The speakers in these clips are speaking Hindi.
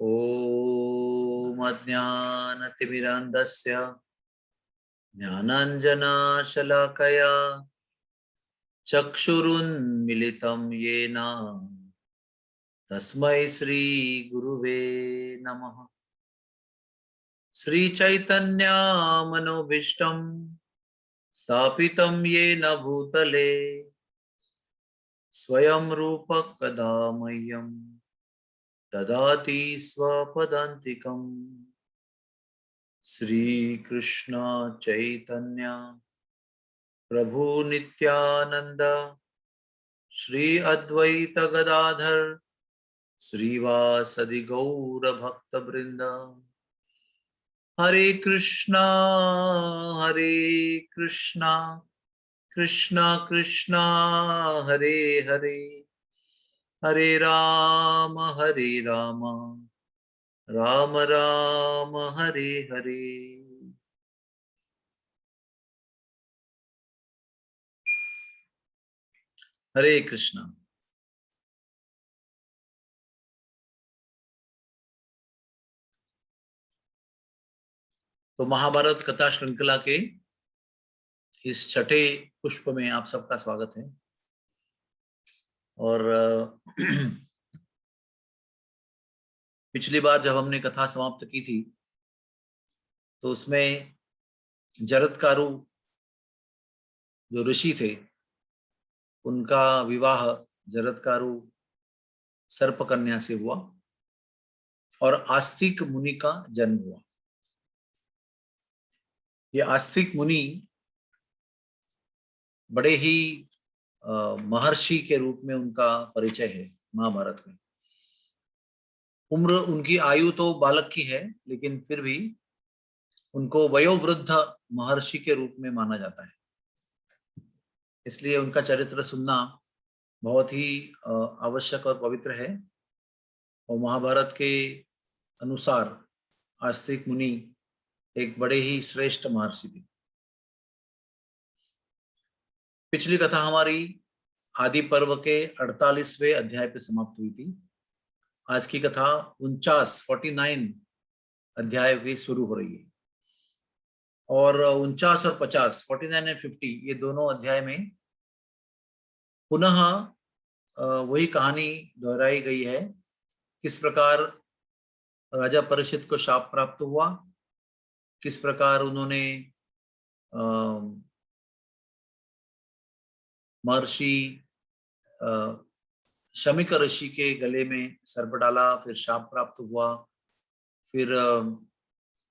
ॐ अज्ञानतिमिरान्धस्य ज्ञानाञ्जनशलाकया चक्षुरुन्मिलितं येन तस्मै श्रीगुरुवे नमः। श्रीचैतन्यमनोभीष्टं स्थापितं येन भूतले स्वयं रूपः कदा मह्यं ददाति स्वपदान्तिकम्। श्रीकृष्ण चैतन्य प्रभु नित्यानंद श्री अद्वैत गदाधर श्रीवासदि गौर भक्त वृंद। हरे कृष्णा कृष्णा कृष्णा हरे हरे, हरे राम राम राम हरे हरे। हरे कृष्णा। तो महाभारत कथा श्रृंखला के इस छठे पुष्प में आप सबका स्वागत है। और पिछली बार जब हमने कथा समाप्त की थी तो उसमें जरत्कारु जो ऋषि थे उनका विवाह जरत्कारु सर्पकन्या से हुआ और आस्तिक मुनि का जन्म हुआ। ये आस्तिक मुनि बड़े ही महर्षि के रूप में उनका परिचय है महाभारत में। उम्र उनकी आयु तो बालक की है, लेकिन फिर भी उनको वयोवृद्ध महर्षि के रूप में माना जाता है, इसलिए उनका चरित्र सुनना बहुत ही आवश्यक और पवित्र है। और महाभारत के अनुसार आस्तिक मुनि एक बड़े ही श्रेष्ठ महर्षि थे। पिछली कथा हमारी आदि पर्व के 48वें अध्याय पे समाप्त हुई थी। आज की कथा 49 अध्याय की शुरू हो रही है और 49 और 50 49 एंड 50 ये दोनों अध्याय में पुनः वही कहानी दोहराई गई है। किस प्रकार राजा परीक्षित को शाप प्राप्त हुआ, किस प्रकार उन्होंने महर्षि शमिक ऋषि के गले में सर्प डाला, फिर शाप प्राप्त हुआ, फिर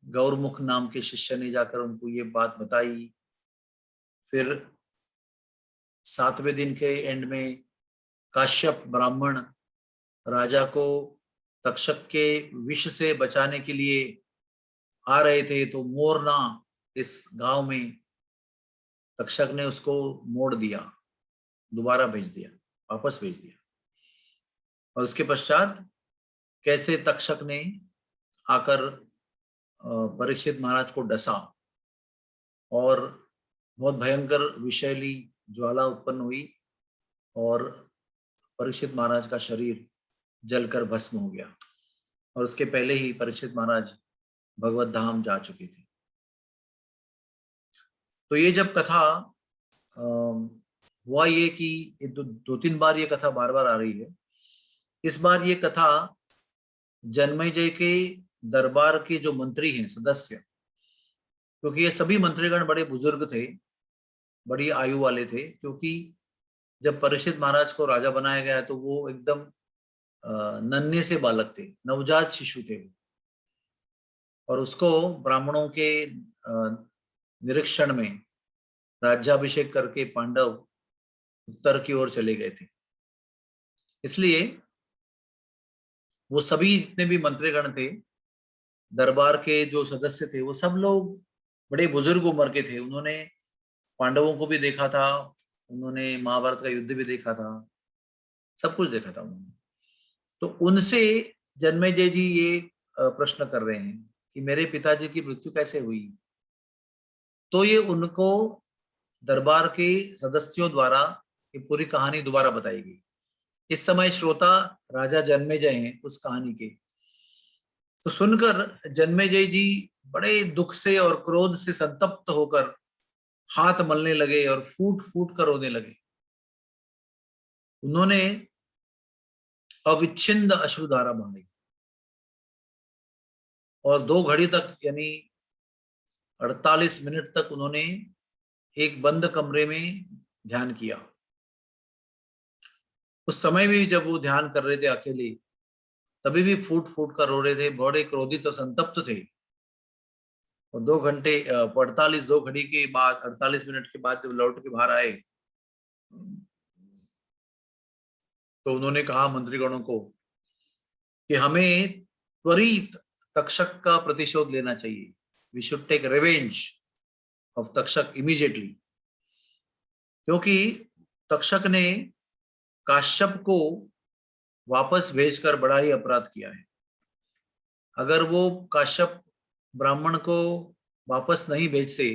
गौरमुख नाम के शिष्य ने जाकर उनको ये बात बताई। फिर 7वें दिन के एंड में काश्यप ब्राह्मण राजा को तक्षक के विष से बचाने के लिए आ रहे थे, तो मोरना इस गांव में तक्षक ने उसको मोड़ दिया, दोबारा भेज दिया, वापस भेज दिया। और उसके पश्चात कैसे तक्षक ने आकर परीक्षित महाराज को डसा और बहुत भयंकर विषैली ज्वाला उत्पन्न हुई और परीक्षित महाराज का शरीर जलकर भस्म हो गया। और उसके पहले ही परीक्षित महाराज भगवत धाम जा चुके थे। तो ये जब कथा हुआ ये कि दो तीन बार ये कथा बार बार आ रही है। इस बार ये कथा जन्मेजय के दरबार के जो मंत्री हैं, सदस्य, क्योंकि ये सभी मंत्रीगण बड़े बुजुर्ग थे, बड़ी आयु वाले थे, क्योंकि जब परीक्षित महाराज को राजा बनाया गया तो वो एकदम नन्हे से बालक थे, नवजात शिशु थे और उसको ब्राह्मणों के निरीक्षण में राज्याभिषेक करके पांडव उत्तर की ओर चले गए थे। इसलिए वो सभी जितने भी मंत्रीगण थे, दरबार के जो सदस्य थे, वो सब लोग बड़े बुजुर्ग उम्र के थे। उन्होंने पांडवों को भी देखा था, उन्होंने महाभारत का युद्ध भी देखा था, सब कुछ देखा था उन्होंने। तो उनसे जन्मेजय जी ये प्रश्न कर रहे हैं कि मेरे पिताजी की मृत्यु कैसे हुई। तो ये उनको दरबार के सदस्यों द्वारा ये पूरी कहानी दोबारा बताई गई। इस समय श्रोता राजा जन्मेजय हैं उस कहानी के, तो सुनकर जन्मेजय जी बड़े दुख से और क्रोध से संतप्त होकर हाथ मलने लगे और फूट फूट कर रोने लगे। उन्होंने अविच्छिन्न अश्रुधारा बहाई और 2 घड़ी तक यानी 48 मिनट तक उन्होंने एक बंद कमरे में ध्यान किया। उस समय भी जब वो ध्यान कर रहे थे अकेले, तभी भी फूट फूट कर रो रहे थे, बड़े क्रोधित और संतप्त थे। और 2 घंटे 48 2 घड़ी के बाद 48 मिनट के बाद जब लौट के बाहर आए, तो उन्होंने कहा मंत्रीगणों को कि हमें त्वरित तक्षक का प्रतिशोध लेना चाहिए। We should take revenge of Takshak immediately, क्योंकि तक्षक ने काश्यप को वापस भेजकर बड़ा ही अपराध किया है। अगर वो काश्यप ब्राह्मण को वापस नहीं भेजते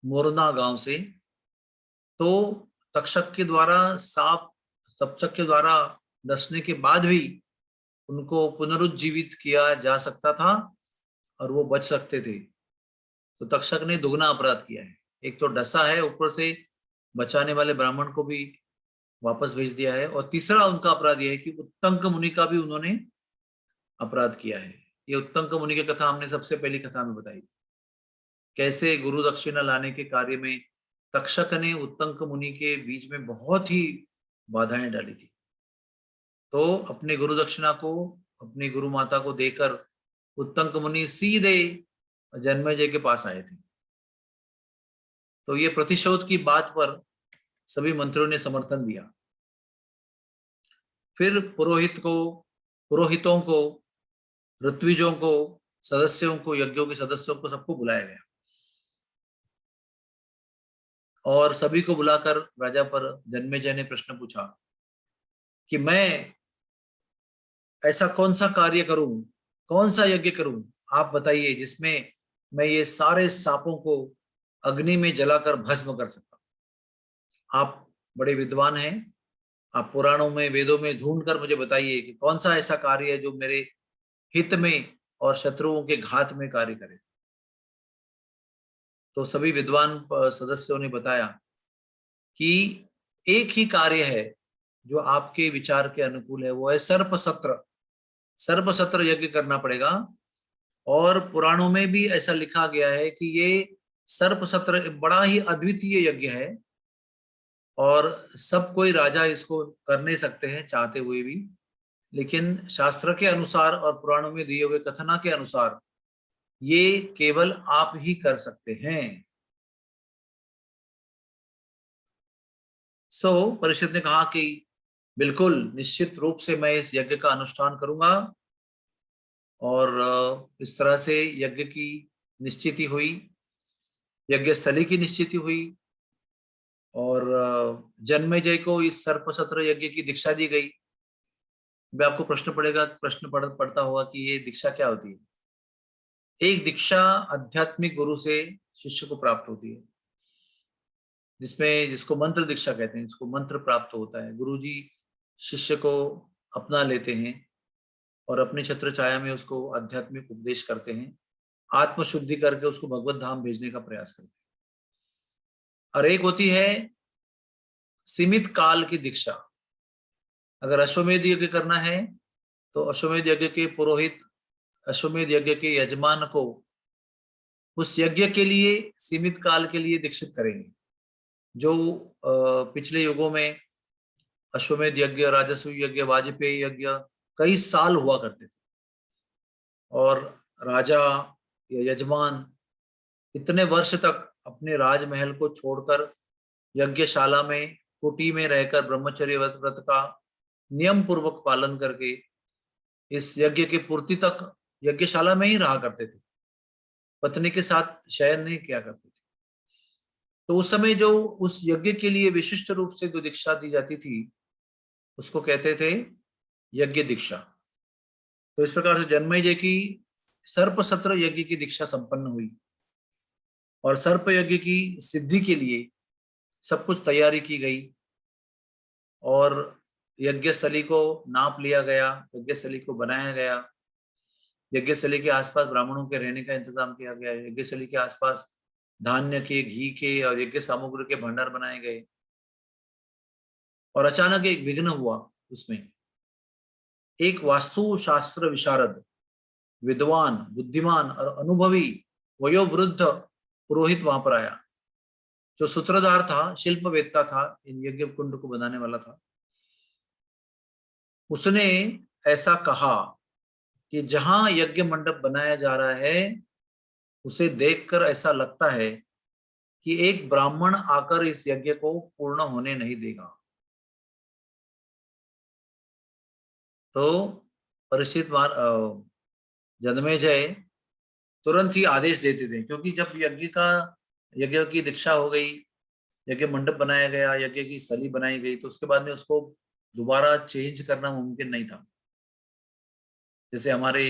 मोरना गांव से, तो तक्षक के द्वारा तक्षक के द्वारा डसने के बाद भी उनको पुनरुज्जीवित किया जा सकता था और वो बच सकते थे। तो तक्षक ने दुगना अपराध किया है। एक तो डसा है, ऊपर से बचाने वाले ब्राह्मण को भी वापस भेज दिया है, और तीसरा उनका अपराध यह है कि उत्तंक मुनि का भी उन्होंने अपराध किया है। ये उत्तंक मुनि की कथा हमने सबसे पहली कथा में बताई थी, कैसे गुरु दक्षिणा लाने के कार्य में तक्षक ने उत्तंक मुनि के बीच में बहुत ही बाधाएं डाली थी। तो अपने गुरु दक्षिणा को अपनी गुरु माता को देकर उत्तंक मुनि सीधे जन्मेजय के पास आए थे। तो ये प्रतिशोध की बात पर सभी मंत्रियों ने समर्थन दिया। फिर पुरोहितों को, ऋत्विजों को, सदस्यों को, यज्ञों के सदस्यों को, सबको बुलाया गया और सभी को बुलाकर राजा पर जन्मेजय ने प्रश्न पूछा कि मैं ऐसा कौन सा कार्य करूं, कौन सा यज्ञ करूं, आप बताइए, जिसमें मैं ये सारे सांपों को अग्नि में जलाकर भस्म कर सकता। आप बड़े विद्वान हैं, आप पुराणों में, वेदों में ढूंढ कर मुझे बताइए कि कौन सा ऐसा कार्य है जो मेरे हित में और शत्रुओं के घात में कार्य करे। तो सभी विद्वान सदस्यों ने बताया कि एक ही कार्य है जो आपके विचार के अनुकूल है, वो है सर्प सत्र। सर्प सत्र यज्ञ करना पड़ेगा। और पुराणों में भी ऐसा लिखा गया है कि ये सर्प सत्र बड़ा ही अद्वितीय यज्ञ है और सब कोई राजा इसको कर नहीं सकते हैं चाहते हुए भी, लेकिन शास्त्र के अनुसार और पुराणों में दिए हुए कथना के अनुसार ये केवल आप ही कर सकते हैं। परिषद ने कहा कि बिल्कुल निश्चित रूप से मैं इस यज्ञ का अनुष्ठान करूंगा। और इस तरह से यज्ञ की निश्चिति हुई, यज्ञ स्थली की निश्चिति हुई और जन्मेजय को इस सर्पसत्र यज्ञ की दीक्षा दी गई। मैं आपको प्रश्न पड़ता होगा कि ये दीक्षा क्या होती है। एक दीक्षा आध्यात्मिक गुरु से शिष्य को प्राप्त होती है, जिसको मंत्र दीक्षा कहते हैं, जिसको मंत्र प्राप्त होता है। गुरुजी शिष्य को अपना लेते हैं और अपनी छत्र छाया में उसको आध्यात्मिक उपदेश करते हैं, आत्मशुद्धि करके उसको भगवत धाम भेजने का प्रयास करते हैं। और एक होती है सीमित काल की दीक्षा। अगर अश्वमेध यज्ञ करना है तो अश्वमेध यज्ञ के पुरोहित अश्वमेध यज्ञ के यजमान को उस यज्ञ के लिए सीमित काल के लिए दीक्षित करेंगे। जो पिछले युगों में अश्वमेध यज्ञ, राजसूय यज्ञ, वाजपेयी यज्ञ कई साल हुआ करते थे और राजा या यजमान इतने वर्ष तक अपने राजमहल को छोड़कर यज्ञशाला में कुटी में रहकर ब्रह्मचर्य व्रत का नियम पूर्वक पालन करके इस यज्ञ की पूर्ति तक यज्ञशाला में ही रहा करते थे, पत्नी के साथ शयन नहीं किया करते थे। तो उस समय जो उस यज्ञ के लिए विशिष्ट रूप से जो दीक्षा दी जाती थी उसको कहते थे यज्ञ दीक्षा। तो इस प्रकार से जन्मेजय की सर्प सत्र यज्ञ की दीक्षा संपन्न हुई और सर्प यज्ञ की सिद्धि के लिए सब कुछ तैयारी की गई और यज्ञस्थली को नाप लिया गया, यज्ञस्थली को बनाया गया यज्ञस्थली के आसपास ब्राह्मणों के रहने का इंतजाम किया गया। यज्ञस्थली के आसपास धान्य के, घी के और यज्ञ सामग्री के भंडार बनाए गए। और अचानक एक विघ्न हुआ उसमें। एक वास्तु शास्त्र विशारद, विद्वान, बुद्धिमान और अनुभवी वयोवृद्ध पुरोहित वहां पर आया, जो सूत्रधार था, शिल्पवेत्ता था, इन यज्ञ कुंड को बनाने वाला था। उसने ऐसा कहा कि जहां यज्ञ मंडप बनाया जा रहा है, उसे देखकर ऐसा लगता है कि एक ब्राह्मण आकर इस यज्ञ को पूर्ण होने नहीं देगा। तो परीक्षित जन्मेजय तुरंत ही आदेश देते थे, क्योंकि जब यज्ञ की दीक्षा हो गई, यज्ञ मंडप बनाया गया, यज्ञ की स्थली बनाई गई, तो उसके बाद में उसको दोबारा चेंज करना मुमकिन नहीं था। जैसे हमारे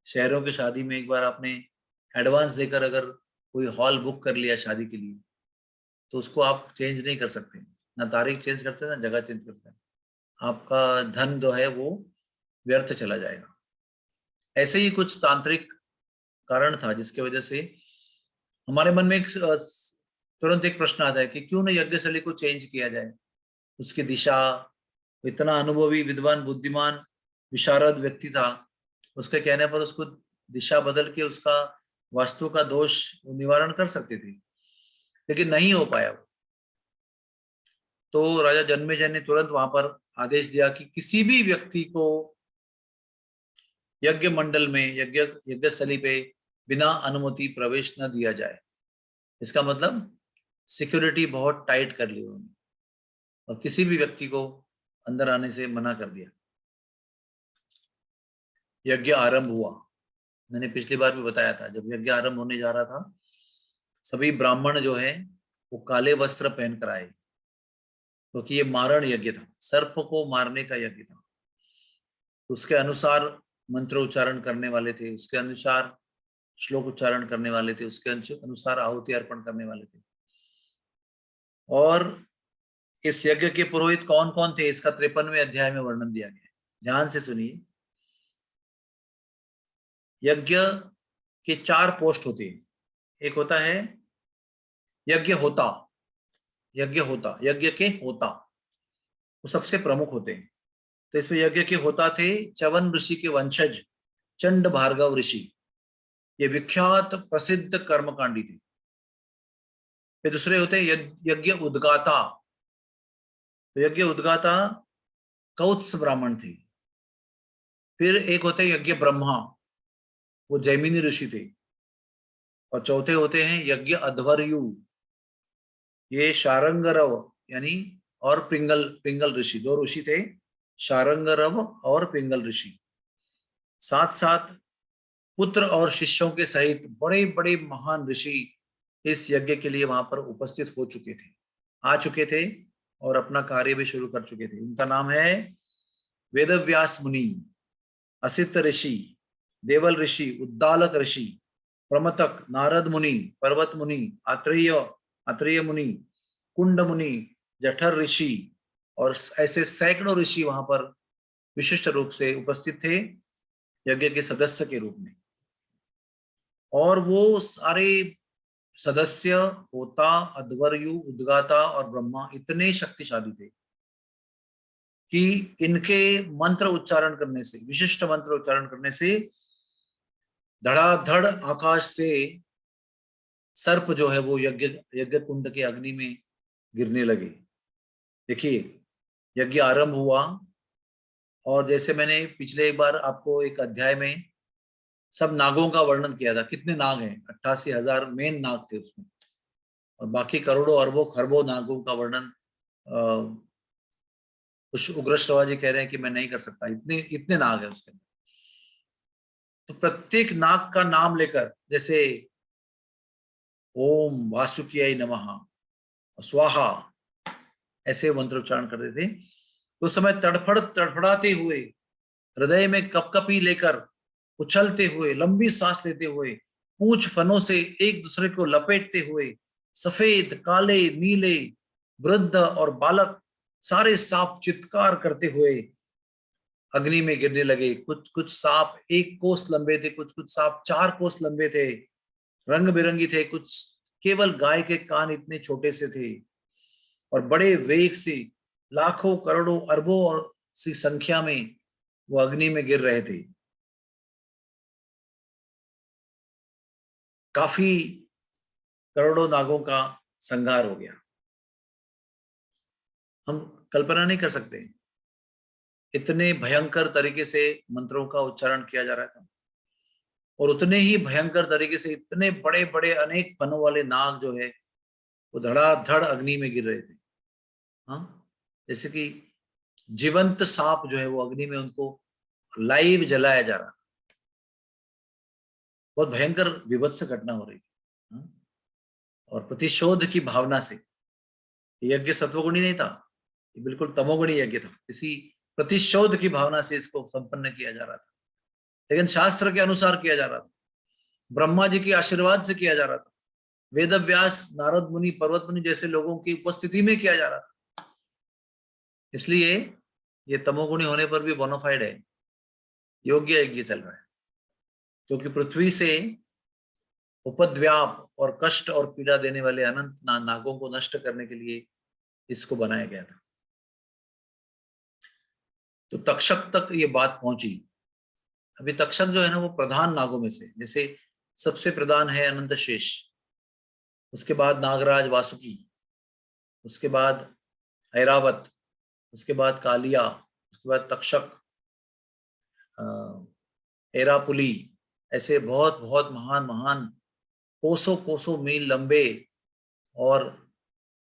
शहरों की शादी में एक बार आपने एडवांस देकर अगर कोई हॉल बुक कर लिया शादी के लिए, तो उसको आप चेंज नहीं कर सकते, ना तारीख चेंज कर सकते, ना जगह चेंज कर सकते। आपका धन जो है वो व्यर्थ चला जाएगा। ऐसे ही कुछ तांत्रिक कारण था जिसकी वजह से हमारे मन में तुरंत एक प्रश्न आता है कि क्यों न यज्ञस्थली को चेंज किया जाए। उसकी दिशा, इतना अनुभवी, विद्वान, बुद्धिमान, विशारद व्यक्ति था, उसके कहने पर उसको दिशा बदल के उसका वास्तु का दोष निवारण कर सकते थे, लेकिन नहीं हो पाया। तो राजा जन्मेजय ने तुरंत वहां पर आदेश दिया कि किसी भी व्यक्ति को यज्ञ मंडल में, यज्ञस्थली पे बिना अनुमति प्रवेश न दिया जाए। इसका मतलब सिक्योरिटी बहुत टाइट कर ली उन्होंने और किसी भी व्यक्ति को अंदर आने से मना कर दिया। यज्ञ आरंभ हुआ। मैंने पिछली बार भी बताया था, जब यज्ञ आरंभ होने जा रहा था, सभी ब्राह्मण जो है वो काले वस्त्र पहनकर आए, क्योंकि ये मारण यज्ञ था, सर्प को मारने का यज्ञ था। उसके अनुसार मंत्र उच्चारण करने वाले थे, उसके अनुसार श्लोक उच्चारण करने वाले थे, उसके अनुसार आहुति अर्पण करने वाले थे। और इस यज्ञ के पुरोहित कौन कौन थे, इसका 53वें अध्याय में वर्णन दिया गया है। ध्यान से सुनिए। यज्ञ के 4 पोस्ट होते हैं। एक होता है यज्ञ होता, यज्ञ के होता, वो सबसे प्रमुख होते हैं। तो इसमें यज्ञ के होता थे च्यवन ऋषि के वंशज चंड भार्गव ऋषि। ये विख्यात प्रसिद्ध कर्मकांडी थे। फिर दूसरे होते हैं यज्ञ उद्गाता। तो यज्ञ उद्गाता कौत्स ब्राह्मण थे। फिर एक होते हैं यज्ञ ब्रह्मा, वो जैमिनी ऋषि थे। और चौथे होते हैं यज्ञ अध्वर्यु, ये शारंगरव यानी और पिंगल ऋषि। 2 ऋषि थे, शारंगरव और पिंगल ऋषि। साथ साथ पुत्र और शिष्यों के सहित बड़े बड़े महान ऋषि इस यज्ञ के लिए वहां पर उपस्थित हो चुके थे, आ चुके थे और अपना कार्य भी शुरू कर चुके थे। उनका नाम है वेदव्यास मुनि, असित ऋषि, देवल ऋषि, उद्दालक ऋषि, प्रमतक, नारद मुनि, पर्वत मुनि, आत्रेय मुनि, कुंड मुनि, जठर ऋषि और ऐसे सैकड़ों ऋषि वहां पर विशिष्ट रूप से उपस्थित थे यज्ञ के सदस्य के रूप में। और वो सारे सदस्य, होता, अध्वर्यु, उद्गाता और ब्रह्मा इतने शक्तिशाली थे कि इनके मंत्र उच्चारण करने से, विशिष्ट मंत्र उच्चारण करने से धड़ाधड़ आकाश से सर्प जो है वो यज्ञ कुंड के अग्नि में गिरने लगे। देखिए, यज्ञ आरंभ हुआ और जैसे मैंने पिछले एक बार आपको एक अध्याय में सब नागों का वर्णन किया था, कितने नाग हैं, 88,000 मेन नाग थे उसमें, और बाकी करोड़ों अरबों खरबों नागों का वर्णन उग्र श्रवा जी कह रहे हैं कि मैं नहीं कर सकता, इतने नाग है उसके अंदर। तो प्रत्येक नाग का नाम लेकर, जैसे ओम वासुकियाय नमः, स्वाहा, ऐसे मंत्रोच्चारण करते थे। तो उस समय तड़फड़ाते हुए, हृदय में कपकपी लेकर, उछलते हुए, लंबी सांस लेते हुए, पूंछ फनों से एक दूसरे को लपेटते हुए, सफेद, काले, नीले, वृद्ध और बालक सारे सांप चित्कार करते हुए अग्नि में गिरने लगे। कुछ कुछ सांप 1 कोस लंबे थे, कुछ कुछ सांप 4 कोस लंबे थे, रंग बिरंगी थे, कुछ केवल गाय के कान इतने छोटे से थे, और बड़े वेग से लाखों करोड़ों अरबों और सी संख्या में वो अग्नि में गिर रहे थे। काफी करोड़ों नागों का संहार हो गया। हम कल्पना नहीं कर सकते, इतने भयंकर तरीके से मंत्रों का उच्चारण किया जा रहा था, और उतने ही भयंकर तरीके से इतने बड़े बड़े अनेक पनों वाले नाग जो है वो धड़ाधड़ अग्नि में गिर रहे थे। हाँ, जैसे कि जीवंत सांप जो है वो अग्नि में उनको लाइव जलाया जा रहा। बहुत भयंकर विभत्स घटना हो रही थी। हाँ? और प्रतिशोध की भावना से, यज्ञ सत्वगुणी नहीं था, ये बिल्कुल तमोगुणी यज्ञ था। इसी प्रतिशोध की भावना से इसको संपन्न किया जा रहा था, लेकिन शास्त्र के अनुसार किया जा रहा था, ब्रह्मा जी के आशीर्वाद से किया जा रहा था, वेद व्यास, नारद मुनि, पर्वत मुनि जैसे लोगों की उपस्थिति में किया जा रहा था। इसलिए ये तमोगुणी होने पर भी बोनाफाइड है, योग्य यज्ञ चल रहा है, क्योंकि पृथ्वी से उपद्व्याप और कष्ट और पीड़ा देने वाले अनंत नागों को नष्ट करने के लिए इसको बनाया गया था। तो तक्षक तक ये बात पहुंची। अभी तक्षक जो है ना वो प्रधान नागों में से, जैसे सबसे प्रधान है अनंत शेष, उसके बाद नागराज वासुकी, उसके बाद ऐरावत, उसके बाद कालिया, उसके बाद तक्षक, एरापुली, ऐसे बहुत बहुत महान महान कोसों कोसों मील लंबे और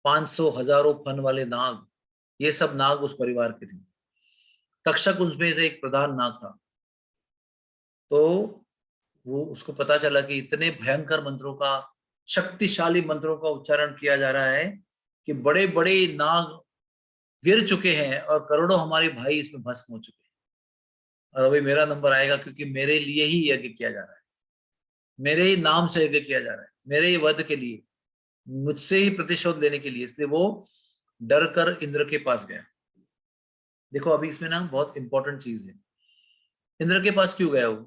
500 हजारों फन वाले नाग, ये सब नाग उस परिवार के थे। तक्षक उसमें से एक प्रधान नाग था। तो वो उसको पता चला कि इतने भयंकर मंत्रों का, शक्तिशाली मंत्रों का उच्चारण किया जा रहा है कि बड़े बड़े नाग गिर चुके हैं और करोड़ों हमारे भाई इसमें भस्म हो चुके हैं, और अभी मेरा नंबर आएगा, क्योंकि मेरे लिए ही यज्ञ किया जा रहा है, मेरे ही नाम से यज्ञ किया जा रहा है, मेरे ही वध के लिए, मुझसे ही प्रतिशोध लेने के लिए। इसलिए वो डर कर इंद्र के पास गया। देखो अभी इसमें ना बहुत इंपॉर्टेंट चीज है, इंद्र के पास क्यों गया वो?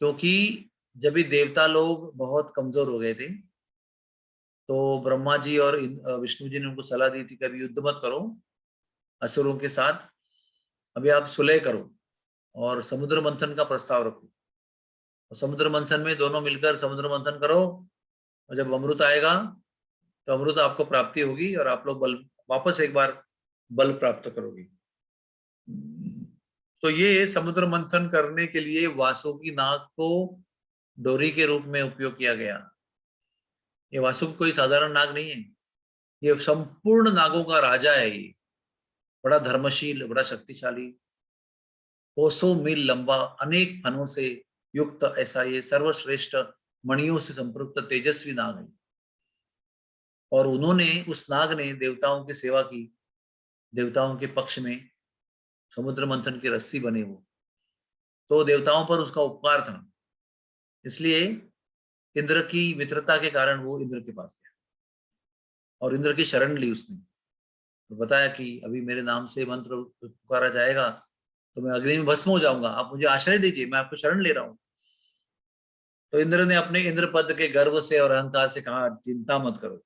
क्योंकि जब भी देवता लोग बहुत कमजोर हो गए थे, तो ब्रह्मा जी और विष्णु जी ने उनको सलाह दी थी, कभी युद्ध मत करो असुरों के साथ, अभी आप सुलह करो और समुद्र मंथन का प्रस्ताव रखो, और समुद्र मंथन में दोनों मिलकर समुद्र मंथन करो, और जब अमृत आएगा तो अमृत आपको प्राप्ति होगी और आप लोग बल वापस एक बार बल प्राप्त करोगे। तो ये समुद्र मंथन करने के लिए वासुकी नाग को डोरी के रूप में उपयोग किया गया। ये वासुकी कोई साधारण नाग नहीं है, ये संपूर्ण नागों का राजा है। ये बड़ा धर्मशील, बड़ा शक्तिशाली, कोसों मील लंबा, अनेक फनों से युक्त ऐसा ये सर्वश्रेष्ठ मणियों से संपृक्त तेजस्वी नाग है। और उन्होंने, उस नाग ने देवताओं की सेवा की, देवताओं के पक्ष में समुद्र मंथन की रस्सी बने वो, तो देवताओं पर उसका उपकार था, इसलिए इंद्र की मित्रता के कारण वो इंद्र के पास गया और इंद्र की शरण ली उसने। तो बताया कि अभी मेरे नाम से मंत्र पुकारा जाएगा तो मैं अग्नि में भस्म हो जाऊंगा, आप मुझे आश्रय दीजिए, मैं आपको शरण ले रहा हूँ। तो इंद्र ने अपने इंद्र पद के गर्व से और अहंकार से कहा, चिंता मत करो,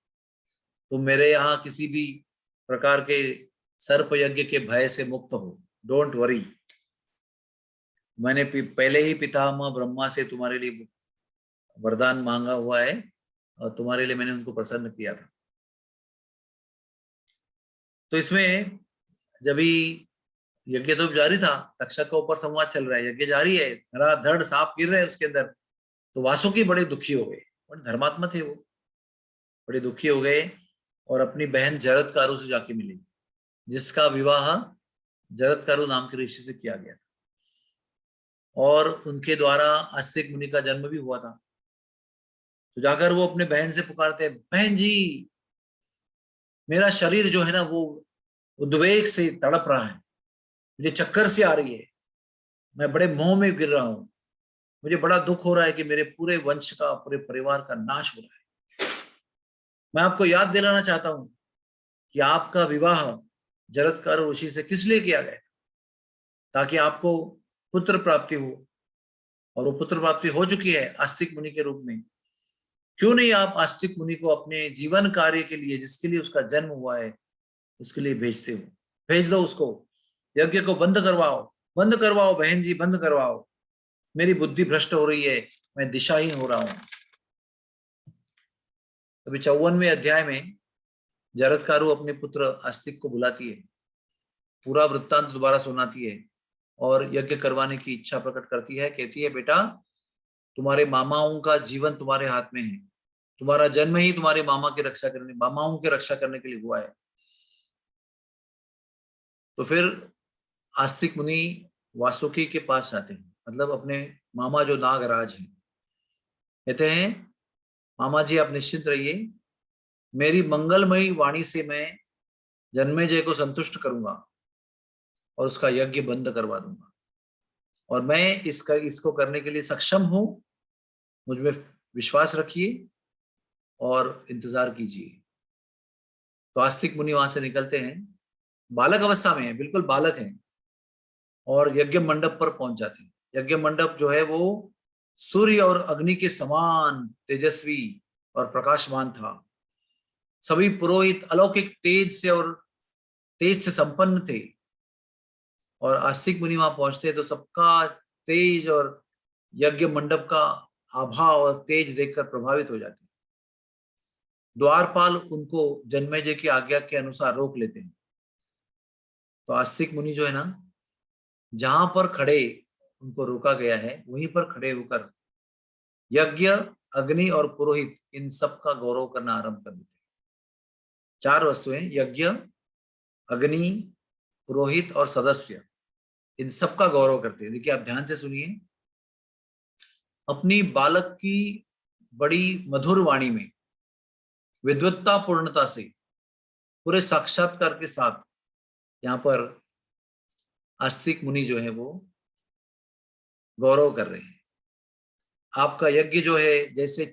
तुम मेरे यहाँ किसी भी प्रकार के सर्प यज्ञ के भय से मुक्त हो, डोंट वरी। मैंने पहले ही पितामह ब्रह्मा से तुम्हारे लिए वरदान मांगा हुआ है, और तुम्हारे लिए मैंने उनको प्रसन्न किया था। तो इसमें जब भी यज्ञ तो जारी था, तक्षक के ऊपर संवाद चल रहा है, यज्ञ जारी है, धड़ाधड़ सांप गिर रहे हैं उसके अंदर, तो वासुकी बड़े दुखी हो गए, बड़े धर्मात्मा थे वो, बड़े दुखी हो गए और अपनी बहन जरत्कारु से जाके मिले, जिसका विवाह जरत्कारु नाम के ऋषि से किया गया था, और उनके द्वारा अस्तिक मुनि का जन्म भी हुआ था। तो जाकर वो अपने बहन से पुकारते, बहन जी, मेरा शरीर जो है ना वो उद्वेग से तड़प रहा है, मुझे चक्कर से आ रही है, मैं बड़े मोह में गिर रहा हूं, मुझे बड़ा दुख हो रहा है कि मेरे पूरे वंश का, पूरे परिवार का नाश हो रहा है। मैं आपको याद दिलाना चाहता हूं कि आपका विवाह जरत्कारु ऋषि से किस लिए किया गया, ताकि आपको पुत्र प्राप्ति हो, और वो पुत्र प्राप्ति हो चुकी है आस्तिक मुनि के रूप में। क्यों नहीं आप आस्तिक मुनि को अपने जीवन कार्य के लिए, जिसके लिए उसका जन्म हुआ है, उसके लिए भेजते हो? भेज दो उसको, यज्ञ को बंद करवाओ, बंद करवाओ बहन जी, बंद करवाओ। मेरी बुद्धि भ्रष्ट हो रही है, मैं दिशाहीन हो रहा हूं। अभी 54वें अध्याय में जरत्कारु अपने पुत्र आस्तिक को बुलाती है, पूरा वृत्तांत दोबारा सुनाती है और यज्ञ करवाने की इच्छा प्रकट करती है। कहती है, बेटा तुम्हारे मामाओं का जीवन तुम्हारे हाथ में है, तुम्हारा जन्म ही तुम्हारे मामाओं की रक्षा करने के लिए हुआ है। तो फिर आस्तिक मुनि वासुकी के पास जाते हैं, मतलब अपने मामा जो नागराज हैं। कहते हैं, मामा जी आप निश्चिंत रहिए, मेरी मंगलमयी वाणी से मैं जन्मेजय को संतुष्ट करूंगा और उसका यज्ञ बंद करवा दूंगा, और मैं इसको करने के लिए सक्षम हूं। मुझ में विश्वास रखिए और इंतजार कीजिए। तो आस्तिक मुनि वहां से निकलते हैं, बालक अवस्था में है, बिल्कुल बालक हैं, और यज्ञ मंडप पर पहुंच जाते हैं। यज्ञ मंडप जो है वो सूर्य और अग्नि के समान तेजस्वी और प्रकाशमान था। सभी पुरोहित अलौकिक तेज से संपन्न थे, और आस्तिक मुनि वहां पहुंचते तो सबका तेज और यज्ञ मंडप का आभा और तेज देखकर प्रभावित हो जाते। द्वारपाल उनको जन्मेजय की आज्ञा के अनुसार रोक लेते हैं। तो आस्तिक मुनि जो है ना, जहां पर खड़े उनको रोका गया है, वहीं पर खड़े होकर यज्ञ, अग्नि और पुरोहित, इन सब का गौरव करना आरंभ कर देते हैं। 4 वस्तुएं, यज्ञ, अग्नि, पुरोहित और सदस्य, इन सब का गौरव करते हैं। देखिए आप ध्यान से सुनिए, अपनी बालक की बड़ी मधुर वाणी में, विद्वत्ता पूर्णता से, पूरे साक्षात्कार के साथ यहाँ पर आस्तिक मुनि जो है वो गौरव कर रहे हैं। आपका यज्ञ जो है, जैसे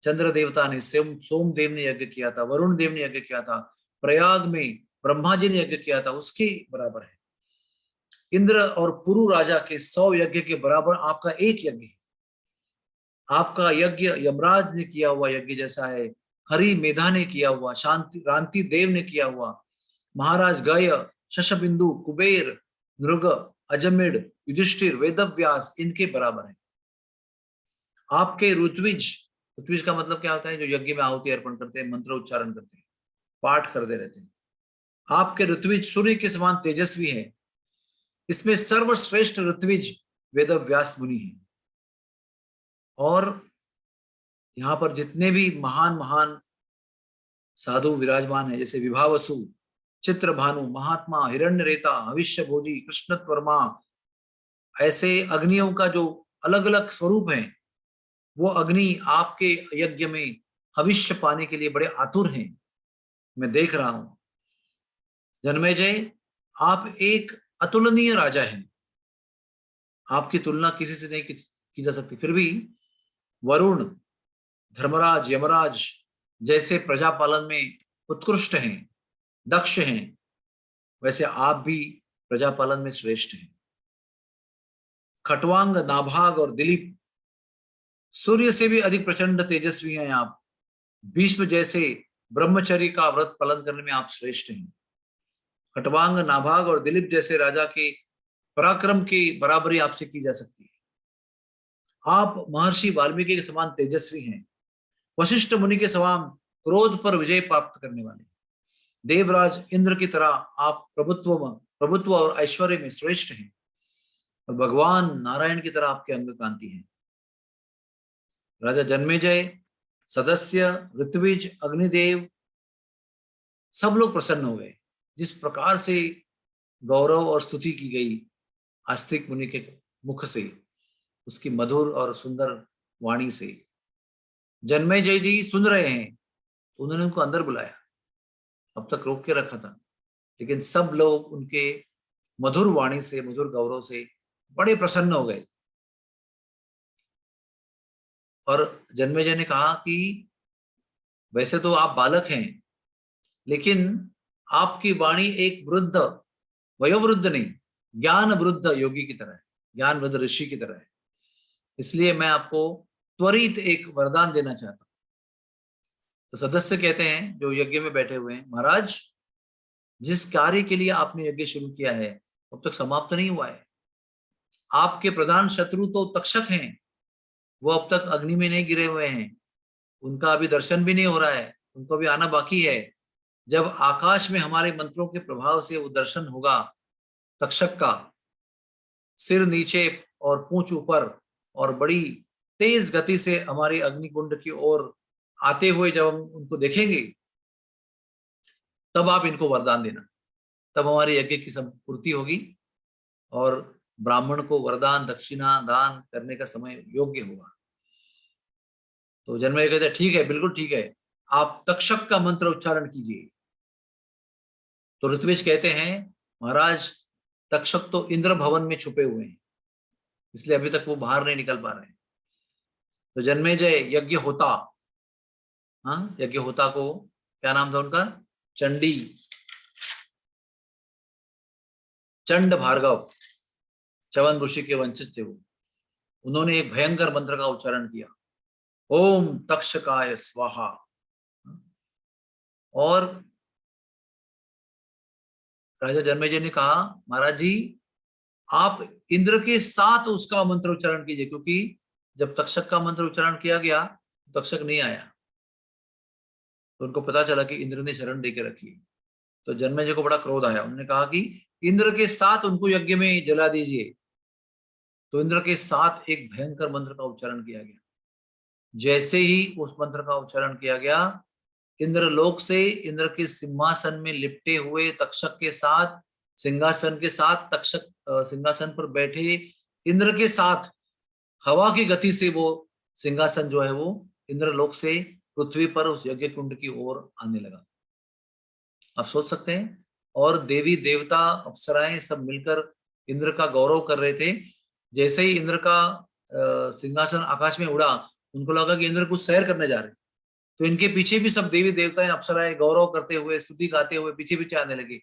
चंद्र देवता ने, सोम देव ने यज्ञ किया था, वरुण देव ने यज्ञ किया था, प्रयाग में ब्रह्मा जी ने यज्ञ किया था, उसके बराबर है। इंद्र और पुरु राजा के 100 यज्ञ के बराबर आपका एक यज्ञ है। आपका यज्ञ यमराज ने किया हुआ यज्ञ जैसा है, हरि मेधा ने किया हुआ, रांति देव ने किया हुआ, महाराज गय, शशबिंदु, कुबेर, नृग, अजमिड़, युधिष्ठिर, वेदव्यास, इनके बराबर है। आपके ऋत्विज का मतलब क्या होता है? जो यज्ञ में आहुति अर्पण करते हैं, मंत्र उच्चारण करते हैं, पाठ करते रहते हैं। आपके ऋत्विज सूर्य के समान तेजस्वी है। इसमें सर्वश्रेष्ठ ऋत्विज वेदव्यास मुनि है। और यहाँ पर जितने भी महान महान साधु विराजमान है, जैसे विभावसु, चित्रभानु, महात्मा, हिरण्यरेता, हविष्य भोजी, कृष्णत्वर्मा, ऐसे अग्नियों का जो अलग अलग स्वरूप है, वो अग्नि आपके यज्ञ में हविष्य पाने के लिए बड़े आतुर हैं। मैं देख रहा हूं जन्मेजय, आप एक अतुलनीय राजा हैं, आपकी तुलना किसी से नहीं की जा सकती। फिर भी वरुण, धर्मराज, यमराज जैसे प्रजापालन में उत्कृष्ट हैं, दक्ष हैं, वैसे आप भी प्रजापालन में श्रेष्ठ हैं। खटवांग, नाभाग और दिलीप सूर्य से भी अधिक प्रचंड तेजस्वी हैं आप। भीष्म जैसे ब्रह्मचर्य का व्रत पालन करने में आप श्रेष्ठ हैं। खटवांग, नाभाग और दिलीप जैसे राजा के पराक्रम की बराबरी आपसे की जा सकती है। आप महर्षि वाल्मीकि के समान तेजस्वी हैं, वशिष्ठ मुनि के समान क्रोध पर विजय प्राप्त करने वाले, देवराज इंद्र की तरह आप प्रभुत्व और ऐश्वर्य में श्रेष्ठ हैं, और भगवान नारायण की तरह आपके अंग कांति हैं। राजा जन्मेजय, सदस्य, ऋत्विज, अग्निदेव, सब लोग प्रसन्न हो गए। जिस प्रकार से गौरव और स्तुति की गई आस्तिक मुनि के मुख से, उसकी मधुर और सुंदर वाणी से, जन्मेजय जी सुन रहे हैं, तो उन्होंने उनको अंदर बुलाया। अब तक रोक के रखा था, लेकिन सब लोग उनके मधुर वाणी से, मधुर गौरव से बड़े प्रसन्न हो गए। और जन्मेजय ने कहा कि वैसे तो आप बालक हैं, लेकिन आपकी वाणी एक वयोवृद्ध नहीं, ज्ञान वृद्ध योगी की तरह है, ज्ञान वृद्ध ऋषि की तरह है। इसलिए मैं आपको त्वरित एक वरदान देना चाहता हूं। तो सदस्य कहते हैं जो यज्ञ में बैठे हुए हैं, महाराज जिस कार्य के लिए आपने यज्ञ शुरू किया है अब तक समाप्त नहीं हुआ है। आपके प्रधान शत्रु तो तक्षक हैं, वो अब तक अग्नि में नहीं गिरे हुए हैं, उनका अभी दर्शन भी नहीं हो रहा है, उनको भी आना बाकी है। जब आकाश में हमारे मंत्रों के प्रभाव से वो दर्शन होगा तक्षक का, सिर नीचे और पूंछ ऊपर, और बड़ी तेज गति से हमारे अग्निकुंड की ओर आते हुए जब हम उनको देखेंगे, तब आप इनको वरदान देना। तब हमारे यज्ञ की संपूर्ति होगी और ब्राह्मण को वरदान दक्षिणा दान करने का समय योग्य होगा। तो जन्मेजय कहते हैं ठीक है, बिल्कुल ठीक है, आप तक्षक का मंत्र उच्चारण कीजिए। तो ऋत्विज कहते हैं महाराज तक्षक तो इंद्र भवन में छुपे हुए हैं, इसलिए अभी तक वो बाहर नहीं निकल पा रहे हैं। तो जन्मेजय यज्ञ होता, हाँ यज्ञ होता को क्या नाम था उनका, चंडी, चंड भार्गव, च्यवन ऋषि के वंशज थे वो। उन्होंने एक भयंकर मंत्र का उच्चारण किया, ओम तक्षकाय स्वाहा। और राजा जन्मेजय ने कहा महाराज जी आप इंद्र के साथ उसका मंत्र उच्चारण कीजिए, क्योंकि जब तक्षक का मंत्र उच्चारण किया गया तक्षक नहीं आया, तो उनको पता चला कि इंद्र ने शरण देके रखी। तो जन्मेजय को बड़ा क्रोध आया, उन्होंने कहा कि इंद्र के साथ उनको यज्ञ में जला दीजिए। तो इंद्र के साथ एक भयंकर मंत्र का उच्चारण किया गया। जैसे ही उस मंत्र का उच्चारण किया गया, इंद्रलोक से इंद्र के सिंहासन में लिपटे हुए तक्षक के साथ, सिंहासन के साथ तक्षक सिंहासन पर बैठे इंद्र के साथ हवा की गति से वो सिंहासन जो है वो इंद्रलोक से पृथ्वी पर उस यज्ञ कुंड की ओर आने लगा। आप सोच सकते हैं। और देवी देवता अप्सराएं सब मिलकर इंद्र का गौरव कर रहे थे। जैसे ही इंद्र का सिंहासन आकाश में उड़ा, उनको लगा कि इंद्र कुछ सैर करने जा रहे, तो इनके पीछे भी सब देवी देवताएं अप्सराएं गौरव करते हुए स्तुति गाते हुए पीछे पीछे आने लगे।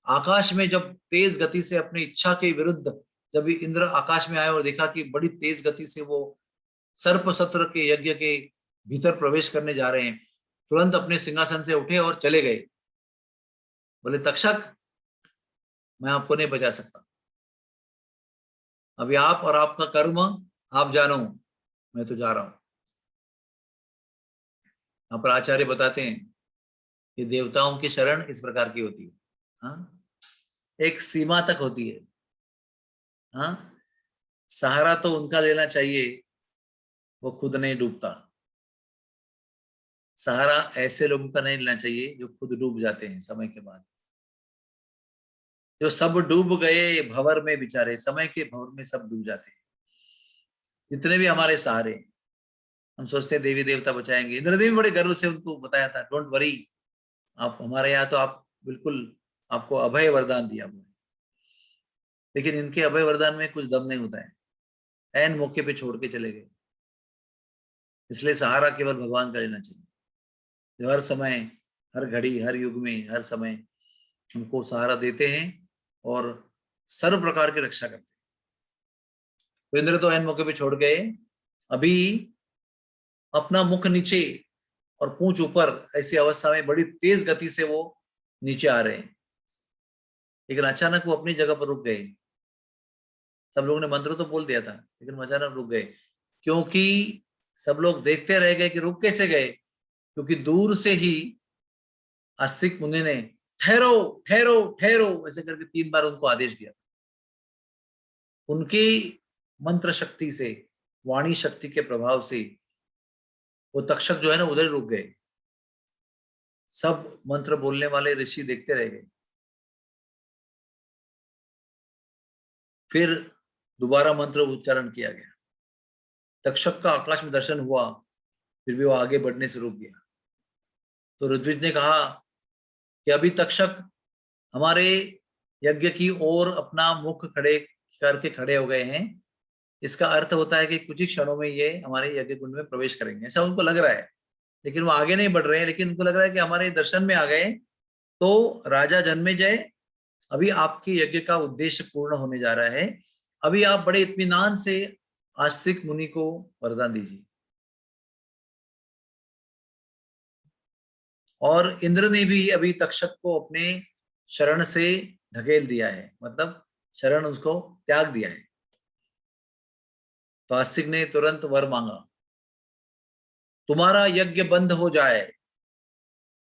आकाश में जब तेज गति से अपनी इच्छा के विरुद्ध जब इंद्र आकाश में आए और देखा कि बड़ी तेज गति से वो सर्प सत्र के यज्ञ के भीतर प्रवेश करने जा रहे हैं, तुरंत अपने सिंहासन से उठे और चले गए। बोले तक्षक मैं आपको नहीं बचा सकता, अभी आप और आपका कर्म आप जानो, मैं तो जा रहा हूं। यहाँ पर आचार्य बताते हैं कि देवताओं की शरण इस प्रकार की होती है, हाँ एक सीमा तक होती है। हाँ सहारा तो उनका लेना चाहिए वो खुद नहीं डूबता, सहारा ऐसे लोगों का नहीं लेना चाहिए जो खुद डूब जाते हैं समय के बाद। जो सब डूब गए भंवर में, बेचारे समय के भंवर में सब डूब जाते हैं। जितने भी हमारे सहारे, हम सोचते हैं देवी देवता बचाएंगे। इंद्रदेव बड़े गर्व से उनको बताया था डोंट वरी, आप हमारे यहाँ तो आप बिल्कुल, आपको अभय वरदान दिया हुआ है। लेकिन इनके अभय वरदान में कुछ दम नहीं होता है, ऐन मौके पे छोड़ के चले गए। इसलिए सहारा केवल भगवान का लेना चाहिए, जो हर समय हर घड़ी हर युग में हर समय हमको सहारा देते हैं और सर्व प्रकार की रक्षा करते हैं। तो इंद्र तो ऐन मौके पे छोड़ गए। अभी अपना मुख नीचे और पूंछ ऊपर ऐसी अवस्था में बड़ी तेज गति से वो नीचे आ रहे हैं, लेकिन अचानक वो अपनी जगह पर रुक गए। सब लोगों ने मंत्र तो बोल दिया था, लेकिन वो अचानक रुक गए। क्योंकि सब लोग देखते रह गए कि रुक कैसे गए, क्योंकि दूर से ही आस्तिक मुनि ने ठहरो ठहरो ठहरो ऐसे करके 3 बार उनको आदेश दिया। उनकी मंत्र शक्ति से, वाणी शक्ति के प्रभाव से वो तक्षक जो है ना उधर ही रुक गए। सब मंत्र बोलने वाले ऋषि देखते रह गए। फिर दोबारा मंत्र उच्चारण किया गया, तक्षक का आकाश में दर्शन हुआ, फिर भी वो आगे बढ़ने से रुक गया। तो ऋत्विज ने कहा कि अभी तक्षक हमारे यज्ञ की ओर अपना मुख खड़े करके खड़े हो गए हैं, इसका अर्थ होता है कि कुछ ही क्षणों में ये हमारे यज्ञ कुंड में प्रवेश करेंगे, ऐसा उनको लग रहा है। लेकिन वो आगे नहीं बढ़ रहे हैं, लेकिन उनको लग रहा है कि हमारे दर्शन में आ गए। तो राजा जन्मेजय अभी आपके यज्ञ का उद्देश्य पूर्ण होने जा रहा है, अभी आप बड़े इत्मीनान से आस्तिक मुनि को वरदान दीजिए। और इंद्र ने भी अभी तक्षक को अपने शरण से ढकेल दिया है, मतलब शरण उसको त्याग दिया है। तो आस्तिक ने तुरंत वर मांगा, तुम्हारा यज्ञ बंद हो जाए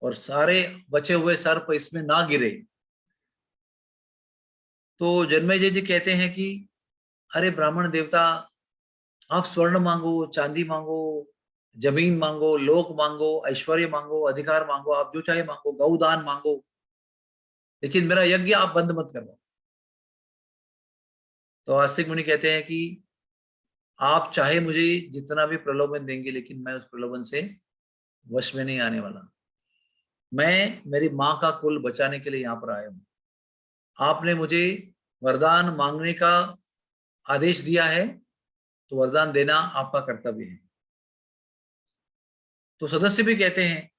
और सारे बचे हुए सर्प इसमें ना गिरे। तो जन्मेजय जी कहते हैं कि अरे ब्राह्मण देवता, आप स्वर्ण मांगो, चांदी मांगो, जमीन मांगो, लोक मांगो, ऐश्वर्य मांगो, अधिकार मांगो, आप जो चाहे मांगो, गौदान मांगो, लेकिन मेरा यज्ञ आप बंद मत करो। तो आस्तिक मुनि कहते हैं कि आप चाहे मुझे जितना भी प्रलोभन देंगे, लेकिन मैं उस प्रलोभन से वश में नहीं आने वाला। मैं मेरी माँ का कुल बचाने के लिए यहाँ पर आया हूँ। आपने मुझे वरदान मांगने का आदेश दिया है, तो वरदान देना आपका कर्तव्य है। तो सदस्य भी कहते हैं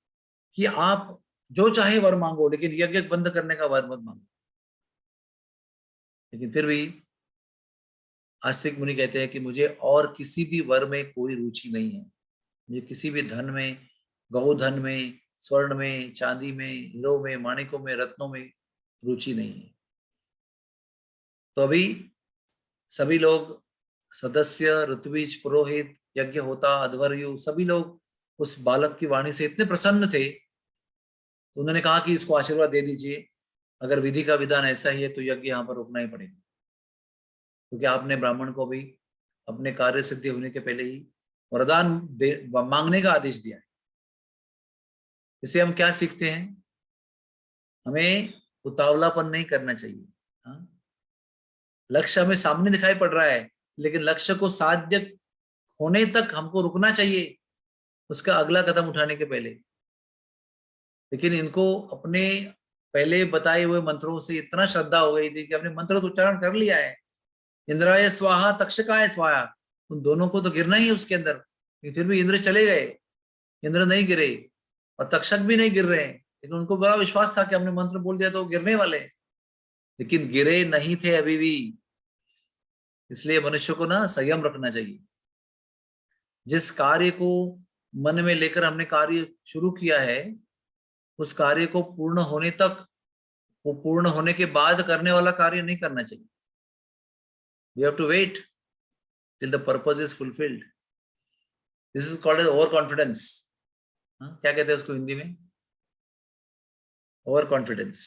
कि आप जो चाहे वर मांगो, लेकिन यज्ञ बंद करने का वर मत मांगो। लेकिन फिर भी आस्तिक मुनि कहते हैं कि मुझे और किसी भी वर में कोई रुचि नहीं है। मुझे किसी भी धन में, गौधन में, स्वर्ण में, चांदी में, हीरो में, माणिकों में, रत्नों में रुचि नहीं है। तो अभी सभी लोग, सदस्य, ऋत्विज, पुरोहित, यज्ञ होता, अध्वर्यु, सभी लोग उस बालक की वाणी से इतने प्रसन्न थे, तो उन्होंने कहा कि इसको आशीर्वाद दे दीजिए। अगर विधि का विधान ऐसा ही है तो यज्ञ यहाँ पर रुकना ही पड़ेगा, क्योंकि आपने ब्राह्मण को भी अपने कार्य सिद्धि होने के पहले ही वरदान मांगने का आदेश दिया है। इससे हम क्या सीखते हैं? हमें उतावलापन नहीं करना चाहिए। हाँ? लक्ष्य हमें सामने दिखाई पड़ रहा है, लेकिन लक्ष्य को साध्य होने तक हमको रुकना चाहिए, उसका अगला कदम उठाने के पहले। लेकिन इनको अपने पहले बताए हुए मंत्रों से इतना श्रद्धा हो गई थी कि अपने मंत्र तो उच्चारण कर लिया है, इंद्राय स्वाहा तक्षकाय स्वाहा, उन दोनों को तो गिरना ही उसके अंदर। फिर भी इंद्र चले गए, इंद्र नहीं गिरे और तक्षक भी नहीं गिर रहे हैं, लेकिन उनको बड़ा विश्वास था कि हमने मंत्र बोल दिया तो गिरने वाले, लेकिन गिरे नहीं थे अभी भी। इसलिए मनुष्य को ना संयम रखना चाहिए। जिस कार्य को मन में लेकर हमने कार्य शुरू किया है, उस कार्य को पूर्ण होने तक, वो पूर्ण होने के बाद करने वाला कार्य नहीं करना चाहिए। We have to wait till the purpose is fulfilled. This is called as overconfidence. क्या कहते हैं उसको हिंदी में? ओवर कॉन्फिडेंस,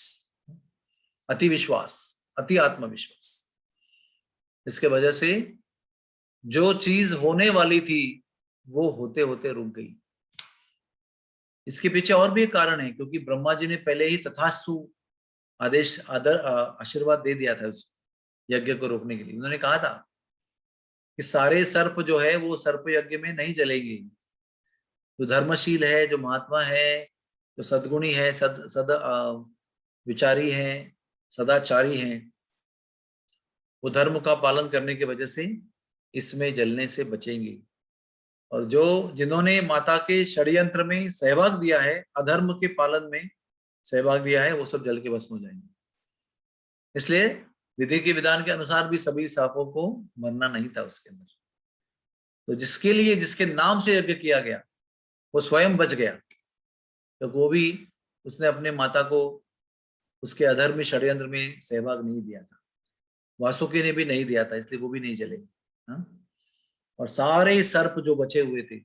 अति विश्वास, अति आत्मविश्वास। इसके वजह से जो चीज होने वाली थी वो होते होते रुक गई। इसके पीछे और भी एक कारण है, क्योंकि ब्रह्मा जी ने पहले ही तथास्तु आदेश, आशीर्वाद दे दिया था उस यज्ञ को रोकने के लिए। उन्होंने कहा था कि सारे सर्प जो है वो सर्प यज्ञ में नहीं जलेंगे। जो धर्मशील है, जो महात्मा है, जो सद्गुणी है, विचारी है, सदाचारी है, वो धर्म का पालन करने की वजह से इसमें जलने से बचेंगे। और जो जिन्होंने माता के षड्यंत्र में सहभाग दिया है, अधर्म के पालन में सहभाग दिया है, वो सब जल के भस्म हो जाएंगे। इसलिए विधि के विधान के अनुसार भी सभी सांपों को मरना नहीं था उसके अंदर। तो जिसके लिए, जिसके नाम से यज्ञ किया गया, वो स्वयं बच गया, तो वो भी, उसने अपने माता को उसके अधर्मी षड्यंत्र में सहभाग नहीं दिया था। वासुकी ने भी नहीं दिया था, इसलिए वो भी नहीं जले। और सारे सर्प जो बचे हुए थे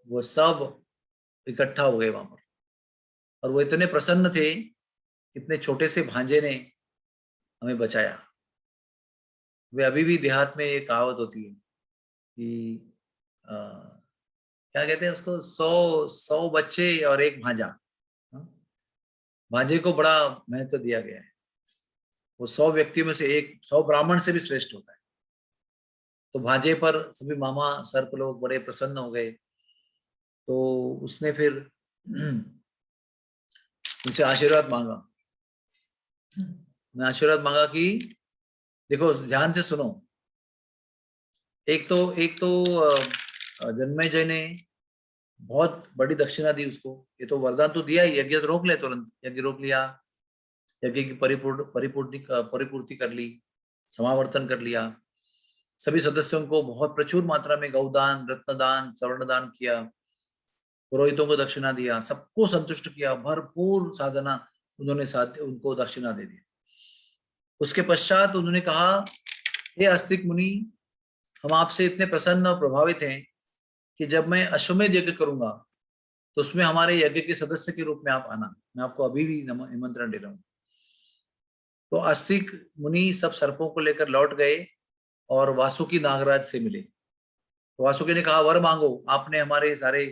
वो सब इकट्ठा हो गए वहां पर, और वो इतने प्रसन्न थे, इतने छोटे से भांजे ने हमें बचाया। वे अभी भी देहात में एक कहावत होती है कि क्या कहते हैं उसको, 100 बच्चे और एक भांजा। भांजे को बड़ा महत्व दिया गया है, वो 100 व्यक्तियों में से एक, 100 ब्राह्मण से भी श्रेष्ठ होता है। तो भांजे पर सभी मामा सर्प लोग बड़े प्रसन्न हो गए। तो उसने फिर उनसे आशीर्वाद मांगा। मैं आशीर्वाद मांगा कि देखो, ध्यान से सुनो। एक तो जन्मेजय ने बहुत बड़ी दक्षिणा दी उसको। ये तो वरदान तो दिया ही, यज्ञ रोक ले, तुरंत यज्ञ रोक लिया, यज्ञ की परिपूर्ति कर ली, समावर्तन कर लिया। सभी सदस्यों को बहुत प्रचुर मात्रा में गौदान, रत्नदान, स्वर्णदान किया, पुरोहितों को दक्षिणा दिया, सबको संतुष्ट किया, भरपूर साधना उन्होंने उनको दक्षिणा दे दी। उसके पश्चात उन्होंने कहा, हे आस्तिक मुनि, हम आपसे इतने प्रसन्न और प्रभावित हैं कि जब मैं अश्वमेध यज्ञ करूंगा तो उसमें हमारे यज्ञ के सदस्य के रूप में आप आना, मैं आपको अभी भी निमंत्रण दे रहा हूं। तो आस्तिक मुनि सब सर्पों को लेकर लौट गए और वासुकी नागराज से मिले। तो वासुकी ने कहा, वर मांगो, आपने हमारे सारे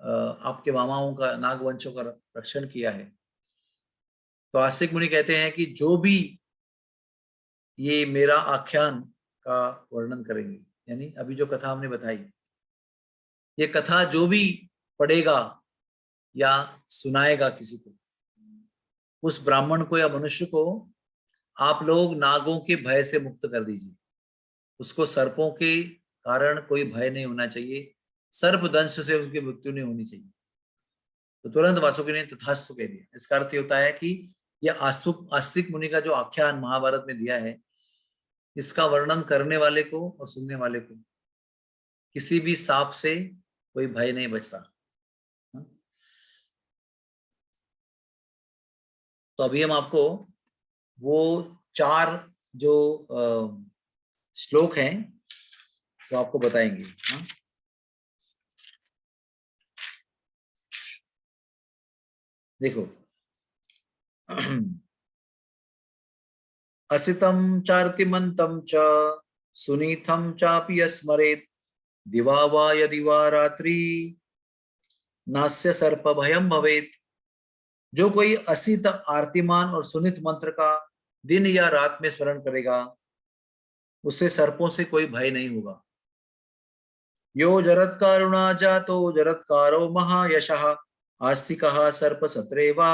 आपके मामाओं का, नागवंशों का रक्षण किया है। तो आस्तिक मुनि कहते हैं कि जो भी ये मेरा आख्यान का वर्णन करेंगे, यानी अभी जो कथा हमने बताई, ये कथा जो भी पढ़ेगा या सुनाएगा किसी को, उस ब्राह्मण को या मनुष्य को आप लोग नागों के भय से मुक्त कर दीजिए। उसको सर्पों के कारण कोई भय नहीं होना चाहिए, सर्प दंश से उसकी मृत्यु नहीं होनी चाहिए। तो तुरंत वासुकी ने तथास्तु कह दिया। इसका अर्थ होता है कि यह आस्तिक मुनि का जो आख्यान महाभारत में दिया है, इसका वर्णन करने वाले को और सुनने वाले को किसी भी सांप से कोई भय नहीं बचता। तो अभी हम आपको वो 4 जो श्लोक हैं तो आपको बताएंगे। देखो, असितं चार्तिमन्तं च सुनीतं चापि स्मरेत् दिवा वा यदि वा रात्रि नास्य सर्प भयं भवेत्। जो कोई असित, आर्तिमान और सुनित मंत्र का दिन या रात में स्मरण करेगा, उसे सर्पों से कोई भय नहीं होगा। यो जरत्कारुणा जातो जरत्कारो महायशः आस्तिकः सर्प सत्रेवा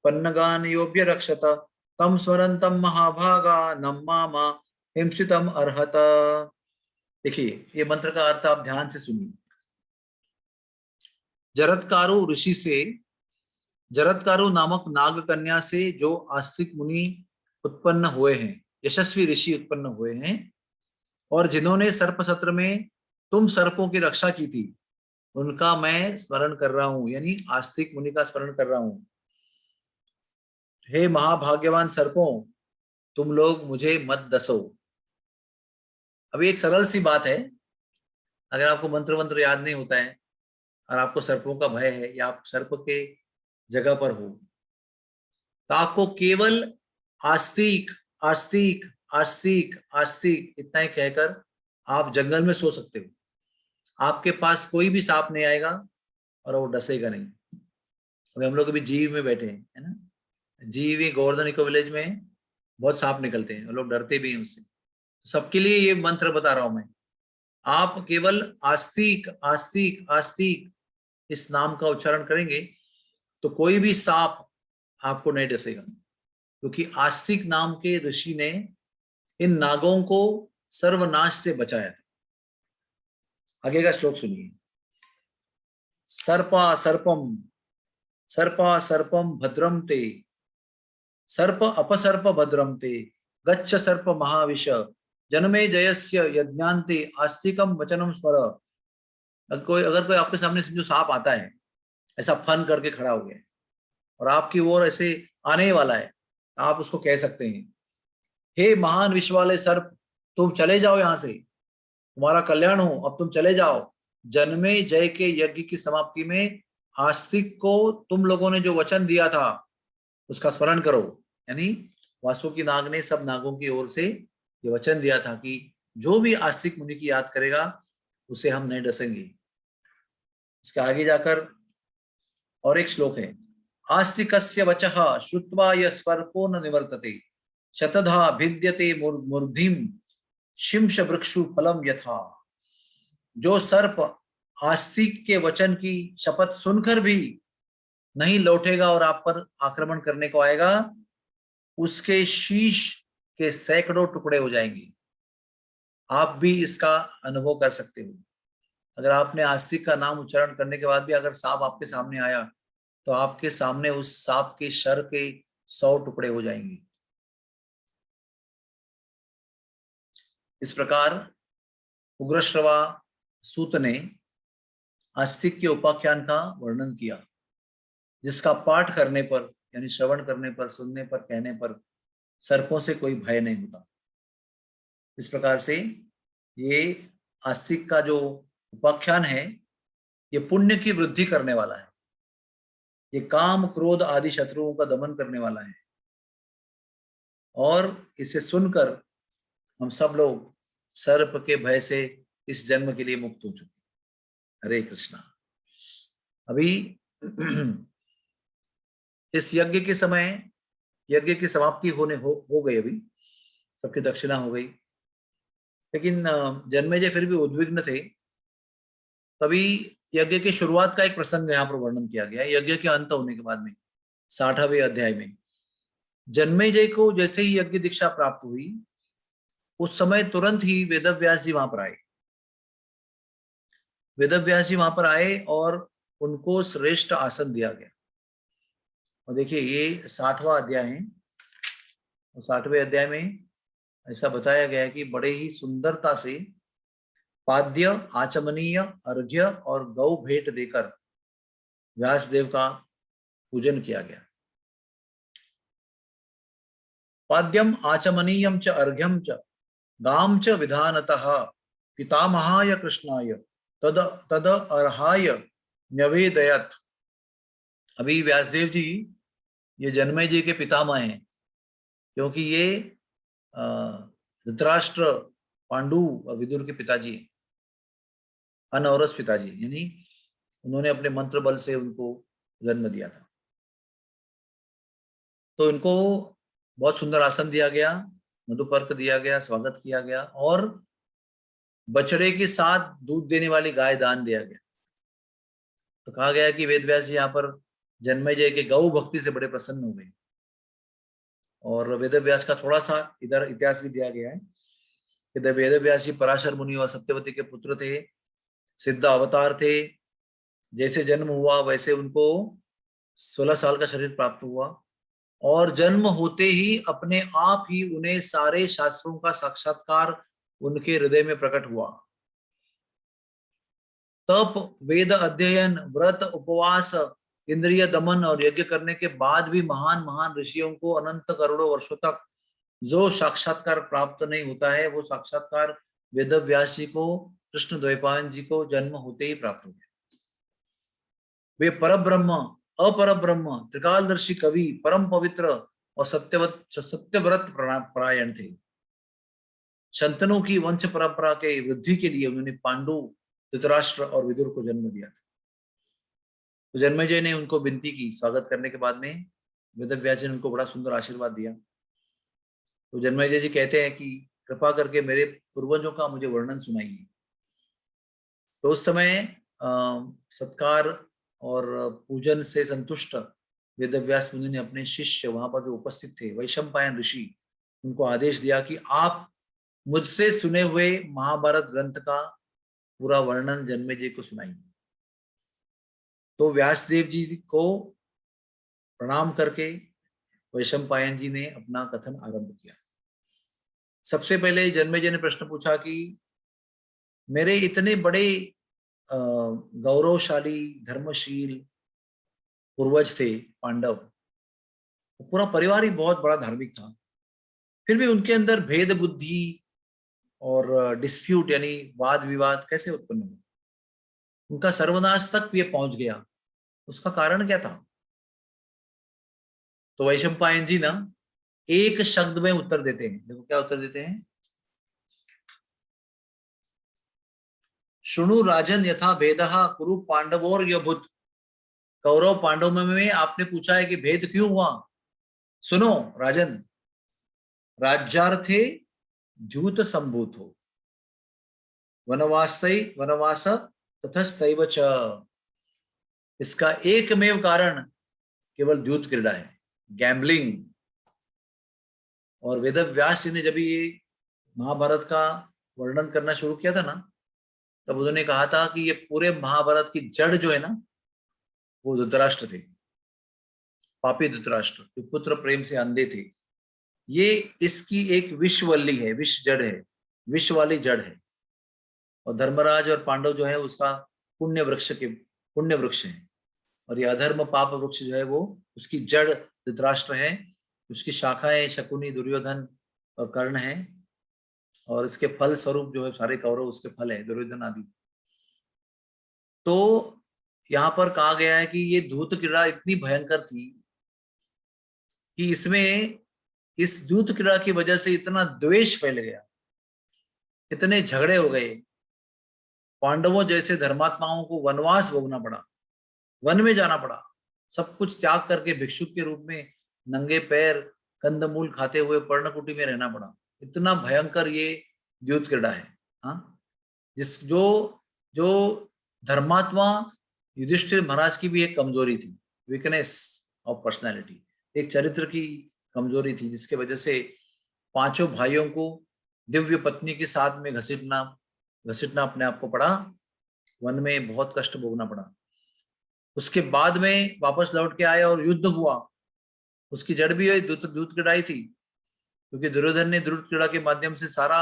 पन्नगान योभ्य रक्षत तम स्वरंतम महाभागा नम्मा हिंसितम अर्हत। देखिए, ये मंत्र का अर्थ आप ध्यान से सुनिए। जरत्कारु ऋषि से, जरत्कारु नामक नाग कन्या से जो आस्तिक मुनि उत्पन्न हुए हैं, यशस्वी ऋषि उत्पन्न हुए हैं, और जिन्होंने सर्प सत्र में तुम सर्पों की रक्षा की थी, उनका मैं स्मरण कर रहा हूं, यानी आस्तिक मुनि का स्मरण कर रहा हूं। हे महाभाग्यवान सर्पों, तुम लोग मुझे मत दसो। अभी एक सरल सी बात है, अगर आपको मंत्र मंत्र याद नहीं होता है और आपको सर्पों का भय है या आप सर्प के जगह पर हो, तो आपको केवल आस्तिक आस्तिक आस्तिक आस्तिक इतना ही कहकर आप जंगल में सो सकते हो। आपके पास कोई भी सांप नहीं आएगा और वो डसेगा नहीं। अभी हम लोग अभी जीव में बैठे हैं, है ना, जीव गोवर्धन इको विलेज में बहुत सांप निकलते हैं, लोग डरते भी हैं उससे। तो सबके लिए ये मंत्र बता रहा हूं मैं। आप केवल आस्तिक आस्तिक आस्तिक इस नाम का उच्चारण करेंगे तो कोई भी सांप आपको नहीं डसेगा, क्योंकि आस्तिक नाम के ऋषि ने इन नागों को सर्वनाश से बचाया था। आगे का श्लोक सुनिए। सर्पा सर्पम सर्पा सर्पम भद्रम ते सर्प अपसर्प भद्रम ते गच्छ सर्प महाविश जन्मे जयस्य यज्ञान्ते आस्तिकम वचनम स्मर। अगर कोई आपके सामने जो सांप आता है, ऐसा फन करके खड़ा हो गया और आपकी ओर ऐसे आने वाला है, आप उसको कह सकते हैं, हे महान विश्व वाले सर्प, तुम चले जाओ यहां से, तुम्हारा कल्याण हो, अब तुम चले जाओ। जन्मे जय के यज्ञ की समाप्ति में आस्तिक को तुम लोगों ने जो वचन दिया था उसका स्मरण करो। यानी वासुकी नाग ने सब नागों की ओर से ये वचन दिया था कि जो भी आस्तिक मुनि की याद करेगा उसे हम नहीं डसेंगे। इसके आगे जाकर और एक श्लोक है। आस्तिकस्य वचः श्रुत्वा यः सर्पो न निवर्तते शतधा भिद्यते मूर्धिम शिंश वृक्षु फलम यथा। जो सर्प आस्तिक के वचन की शपथ सुनकर भी नहीं लौटेगा और आप पर आक्रमण करने को आएगा, उसके शीश के सैकड़ों टुकड़े हो जाएंगे। आप भी इसका अनुभव कर सकते हो। अगर आपने आस्तिक का नाम उच्चारण करने के बाद भी अगर सांप आपके सामने आया तो आपके सामने उस सांप के शर के 100 टुकड़े हो जाएंगे। इस प्रकार उग्रश्रवा सूत ने आस्तिक के उपाख्यान का वर्णन किया, जिसका पाठ करने पर यानी श्रवण करने पर, सुनने पर, कहने पर सर्पों से कोई भय नहीं होता। इस प्रकार से ये आस्तिक का जो उपाख्यान है ये पुण्य की वृद्धि करने वाला है, ये काम क्रोध आदि शत्रुओं का दमन करने वाला है, और इसे सुनकर हम सब लोग सर्प के भय से इस जन्म के लिए मुक्त हो चुके। हरे कृष्णा। अभी इस यज्ञ के समय यज्ञ की समाप्ति हो गई, अभी सबकी दक्षिणा हो गई, लेकिन जन्मेजय फिर भी उद्विग्न थे। तभी यज्ञ की शुरुआत का एक प्रसंग यहाँ पर वर्णन किया गया है। यज्ञ के अंत होने के बाद में 60वें अध्याय में जन्मेजय को जैसे ही यज्ञ दीक्षा प्राप्त हुई, उस समय तुरंत ही वेदव्यास जी वहां पर आए। वेदव्यास जी वहां पर आए और उनको श्रेष्ठ आसन दिया गया। और देखिए ये 60वां अध्याय है, और 60वें अध्याय में ऐसा बताया गया है कि बड़े ही सुंदरता से पाद्य, आचमनीय, अर्घ्य और गौ भेंट देकर व्यासदेव का पूजन किया गया। पाद्यम आचमनीयम च अर्घ्यम च गाम च विधानतः पितामहाय कृष्णाय तद तद अर्हाय न्यवेदयत। अभी व्यासदेव जी ये जन्मेजय जी के पितामह हैं, क्योंकि ये धृतराष्ट्र, पांडु और विदुर के पिताजी हैं, अनौरस पिताजी, यानी उन्होंने अपने मंत्र बल से उनको जन्म दिया था। तो इनको बहुत सुंदर आसन दिया गया, मधुपर्क दिया गया, स्वागत किया गया, और बछड़े के साथ दूध देने वाली गाय दान दिया गया। तो कहा गया कि वेदव्यास जी यहाँ पर जन्मेजय के गौ भक्ति से बड़े प्रसन्न हो गए। और वेदव्यास का थोड़ा सा इधर इतिहास भी दिया गया है कि वेदव्यास जी पराशर मुनि और सत्यवती के पुत्र थे, सिद्ध अवतार थे। जैसे जन्म हुआ वैसे उनको 16 साल का शरीर प्राप्त हुआ, और जन्म होते ही अपने आप ही उन्हें सारे शास्त्रों का साक्षात्कार उनके हृदय में प्रकट हुआ। तप, वेद अध्ययन, व्रत, उपवास, इंद्रिय दमन और यज्ञ करने के बाद भी महान महान ऋषियों को अनंत करोड़ों वर्षों तक जो साक्षात्कार प्राप्त नहीं होता है, वो साक्षात्कार वेदव्यास जी को, कृष्ण द्वैपायन जी को जन्म होते ही प्राप्त हो गया। वे परब्रह्म, अपरब्रह्म, त्रिकालदर्शी कवि, परम पवित्र और सत्यव्रत परायण थे। शंतनु की वंश परंपरा के वृद्धि के लिए उन्होंने पांडु, धृतराष्ट्र और विदुर को जन्म दिया था। तो जन्मेजय ने उनको विनती की, स्वागत करने के बाद में वेदव्यास जी ने उनको बड़ा सुंदर आशीर्वाद दिया। तो जन्मेजय जी कहते हैं कि कृपा करके मेरे पूर्वजों का मुझे वर्णन सुनाइए। तो उस समय सत्कार और पूजन से संतुष्ट वेदव्यास मुनि ने अपने शिष्य वहां पर जो उपस्थित थे, वैशंपायन ऋषि, उनको आदेश दिया कि आप मुझसे सुने हुए महाभारत ग्रंथ का पूरा वर्णन जन्मेजय को सुनाइए। तो व्यासदेव जी को प्रणाम करके वैशंपायन जी ने अपना कथन आरंभ किया। सबसे पहले जन्मेजय ने प्रश्न पूछा कि मेरे इतने बड़े गौरवशाली, धर्मशील पूर्वज थे पांडव, पूरा परिवार ही बहुत बड़ा धार्मिक था, फिर भी उनके अंदर भेद बुद्धि और डिस्प्यूट यानी वाद विवाद कैसे उत्पन्न हुआ? उनका सर्वनाश तक ये पहुंच गया, उसका कारण क्या था? तो वैशंपायन जी ना एक शब्द में उत्तर देते हैं। देखो क्या उत्तर देते हैं। शुणु राजन यथा भेदः कुरु पांडवोर यभूत। कौरव पांडव में आपने पूछा है कि भेद क्यों हुआ? सुनो राजन, राज्यार्थे द्यूत संभूत हो, वनवास तथस्तैव च। इसका एकमेव कारण केवल द्यूत क्रीड़ा है, गैम्बलिंग। और वेदव्यास जी ने जब ये महाभारत का वर्णन करना शुरू किया था ना, तब उन्होंने कहा था कि ये पूरे महाभारत की जड़ जो है ना, वो धृतराष्ट्र थे। पापी धृतराष्ट्र जो पुत्र प्रेम से अंधे थे, ये इसकी एक विषवल्ली है, विष जड़ है, विष वाली जड़ है। और धर्मराज और पांडव जो है उसका पुण्य वृक्ष है, और ये अधर्म पाप वृक्ष जो है वो उसकी जड़ धृतराष्ट्र है, उसकी शाखाएं शकुनी, दुर्योधन और कर्ण है, और इसके फल स्वरूप जो है सारे कौरव उसके फल है, दुर्योधन आदि। तो यहाँ पर कहा गया है कि ये धूत क्रीड़ा इतनी भयंकर थी कि इसमें इस धूत क्रीड़ा की वजह से इतना द्वेष फैल गया, इतने झगड़े हो गए, पांडवों जैसे धर्मात्माओं को वनवास भोगना पड़ा, वन में जाना पड़ा, सब कुछ त्याग करके भिक्षुक के रूप में नंगे पैर कंदमूल खाते हुए पर्णकुटी में रहना पड़ा। इतना भयंकर ये द्यूत क्रीड़ा है। हाँ, जो धर्मात्मा युधिष्ठिर महाराज की भी एक कमजोरी थी, वीकनेस ऑफ पर्सनैलिटी, एक चरित्र की कमजोरी थी, जिसके वजह से पांचों भाइयों को दिव्य पत्नी के साथ में घसीटना अपने आप को पड़ा, वन में बहुत कष्ट भोगना पड़ा। उसके बाद में वापस लौट के आए और युद्ध हुआ, उसकी जड़ भी दूत क्रीड़ा थी, क्योंकि दुर्योधन ने द्रुत क्रीड़ा के माध्यम से सारा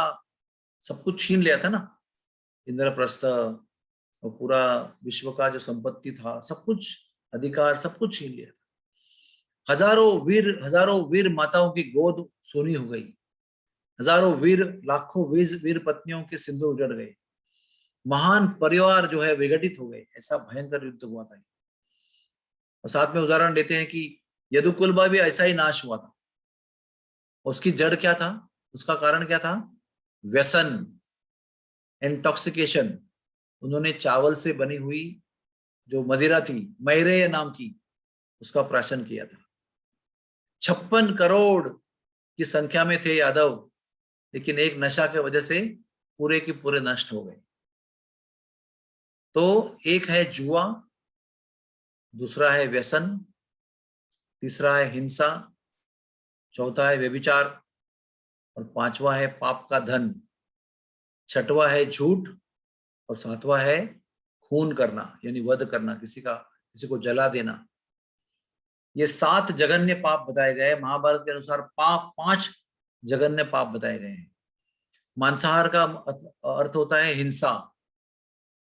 सब कुछ छीन लिया था ना, इंद्रप्रस्थ और पूरा विश्व का जो संपत्ति था, सब कुछ अधिकार सब कुछ छीन लिया था। हजारों वीर माताओं की गोद सोनी हो गई, हजारों वीर, लाखों वीर पत्नियों के सिंदूर उजड़ गए, महान परिवार जो है विघटित हो गए। ऐसा भयंकर युद्ध हुआ था। और साथ में उदाहरण देते हैं कि यदुकुलबा भी ऐसा ही नाश हुआ था। उसकी जड़ क्या था, उसका कारण क्या था? व्यसन, इंटॉक्सिकेशन। उन्होंने चावल से बनी हुई जो मदिरा थी, मैरेय नाम की, उसका प्राशन किया था। 56 करोड़ की संख्या में थे यादव, लेकिन एक नशा के वजह से पूरे के पूरे नष्ट हो गए। तो एक है जुआ, दूसरा है व्यसन, तीसरा है हिंसा, चौथा है व्यभिचार, और पांचवा है पाप का धन, छठवा है झूठ, और सातवां है खून करना, यानी वध करना, किसी को जला देना। ये 7 जघन्य पाप बताए गए। महाभारत के अनुसार 5 जघन्य पाप बताए गए हैं। मांसाहार का अर्थ होता है हिंसा,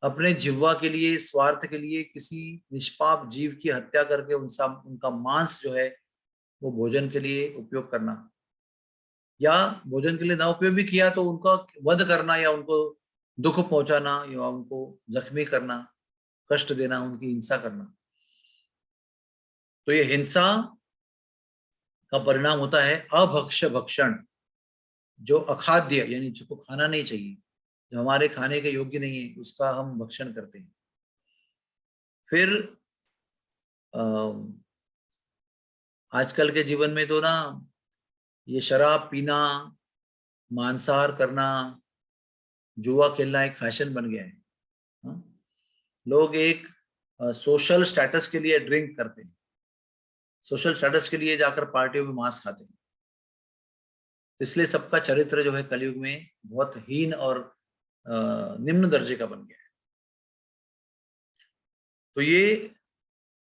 अपने जिह्वा के लिए, स्वार्थ के लिए किसी निष्पाप जीव की हत्या करके उनका मांस जो है वो भोजन के लिए उपयोग करना, या भोजन के लिए ना उपयोग भी किया तो उनका वध करना, या उनको दुख पहुंचाना, या उनको जख्मी करना, कष्ट देना, उनकी हिंसा करना। तो ये हिंसा का परिणाम होता है अभक्ष्य भक्षण, जो अखाद्य यानी जिसको खाना नहीं चाहिए, जो हमारे खाने के योग्य नहीं है, उसका हम भक्षण करते हैं। फिर आजकल के जीवन में तो ना ये शराब पीना, मांसाहार करना, जुआ खेलना एक फैशन बन गया है। हाँ? लोग एक सोशल स्टेटस के लिए ड्रिंक करते हैं, सोशल स्टेटस के लिए जाकर पार्टियों में मांस खाते हैं। तो इसलिए सबका चरित्र जो है कलयुग में बहुत हीन और निम्न दर्जे का बन गया है। तो ये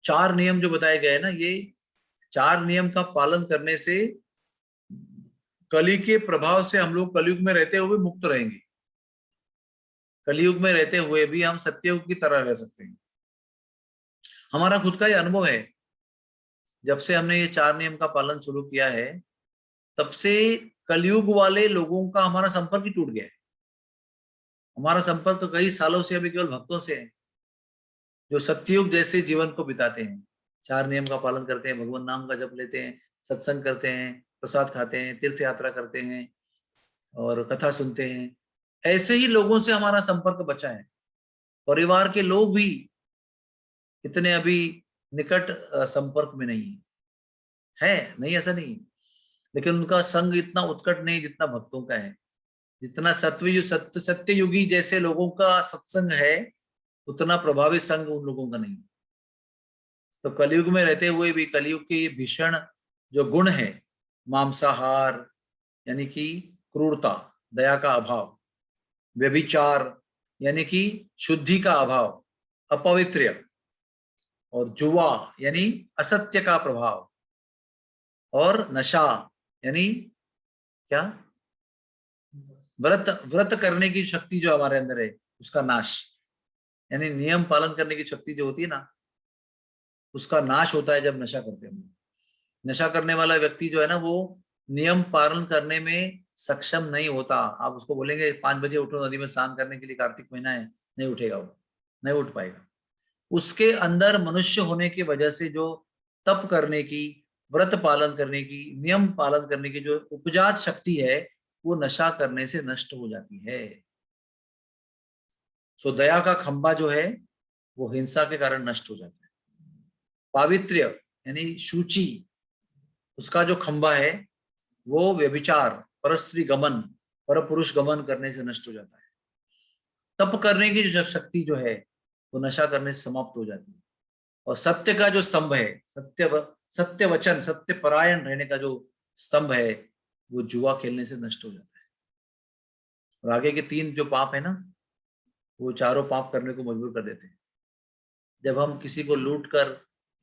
4 नियम जो बताए गए ना, ये 4 नियम का पालन करने से कली के प्रभाव से हम लोग कलयुग में रहते हुए मुक्त रहेंगे। कलयुग में रहते हुए भी हम सत्ययुग की तरह रह सकते हैं। हमारा खुद का ये अनुभव है, जब से हमने ये 4 नियम का पालन शुरू किया है, तब से कलयुग वाले लोगों का हमारा संपर्क ही टूट गया है। हमारा संपर्क कई सालों से अभी केवल भक्तों से है, जो सत्ययुग जैसे जीवन को बिताते हैं, 4 नियम का पालन करते हैं, भगवान नाम का जप लेते हैं, सत्संग करते हैं, प्रसाद खाते हैं, तीर्थ यात्रा करते हैं और कथा सुनते हैं। ऐसे ही लोगों से हमारा संपर्क बचा है। परिवार के लोग भी इतने अभी निकट संपर्क में नहीं है, नहीं ऐसा नहीं, लेकिन उनका संग इतना उत्कट नहीं जितना भक्तों का है। जितना सत्ययुगी जैसे लोगों का सत्संग है, उतना प्रभावी संग उन लोगों का नहीं। तो कलयुग में रहते हुए भी कलयुग के भीषण जो गुण है, मांसाहार यानी कि क्रूरता, दया का अभाव, व्यभिचार यानी कि शुद्धि का अभाव, अपवित्र, और जुआ यानी असत्य का प्रभाव, और नशा यानी क्या, व्रत व्रत करने की शक्ति जो हमारे अंदर है उसका नाश, यानी नियम पालन करने की शक्ति जो होती है ना, उसका नाश होता है जब नशा करते हैं हम लोग। नशा करने वाला व्यक्ति जो है ना, वो नियम पालन करने में सक्षम नहीं होता। आप उसको बोलेंगे 5 बजे उठो नदी में स्नान करने के लिए, कार्तिक महीना है, नहीं उठेगा, वो नहीं उठ पाएगा। उसके अंदर मनुष्य होने की वजह से जो तप करने की, व्रत पालन करने की, नियम पालन करने की जो उपजात शक्ति है, वो नशा करने से नष्ट हो जाती है। सो दया का खंभा जो है वो हिंसा के कारण नष्ट हो जाता है। पावित्र्य यानी शुचि, उसका जो खंभा है वो व्यभिचार, परस्त्री गमन, पर पुरुष गमन करने से नष्ट हो जाता है। तप करने की जो शक्ति जो है वो नशा करने से समाप्त हो जाती है। और सत्य का जो स्तंभ है, सत्य वचन, सत्य परायण रहने का जो स्तंभ है, वो जुआ खेलने से नष्ट हो जाता है। और आगे के 3 जो पाप है ना, वो चारों पाप करने को मजबूर कर देते हैं। जब हम किसी को लूट कर,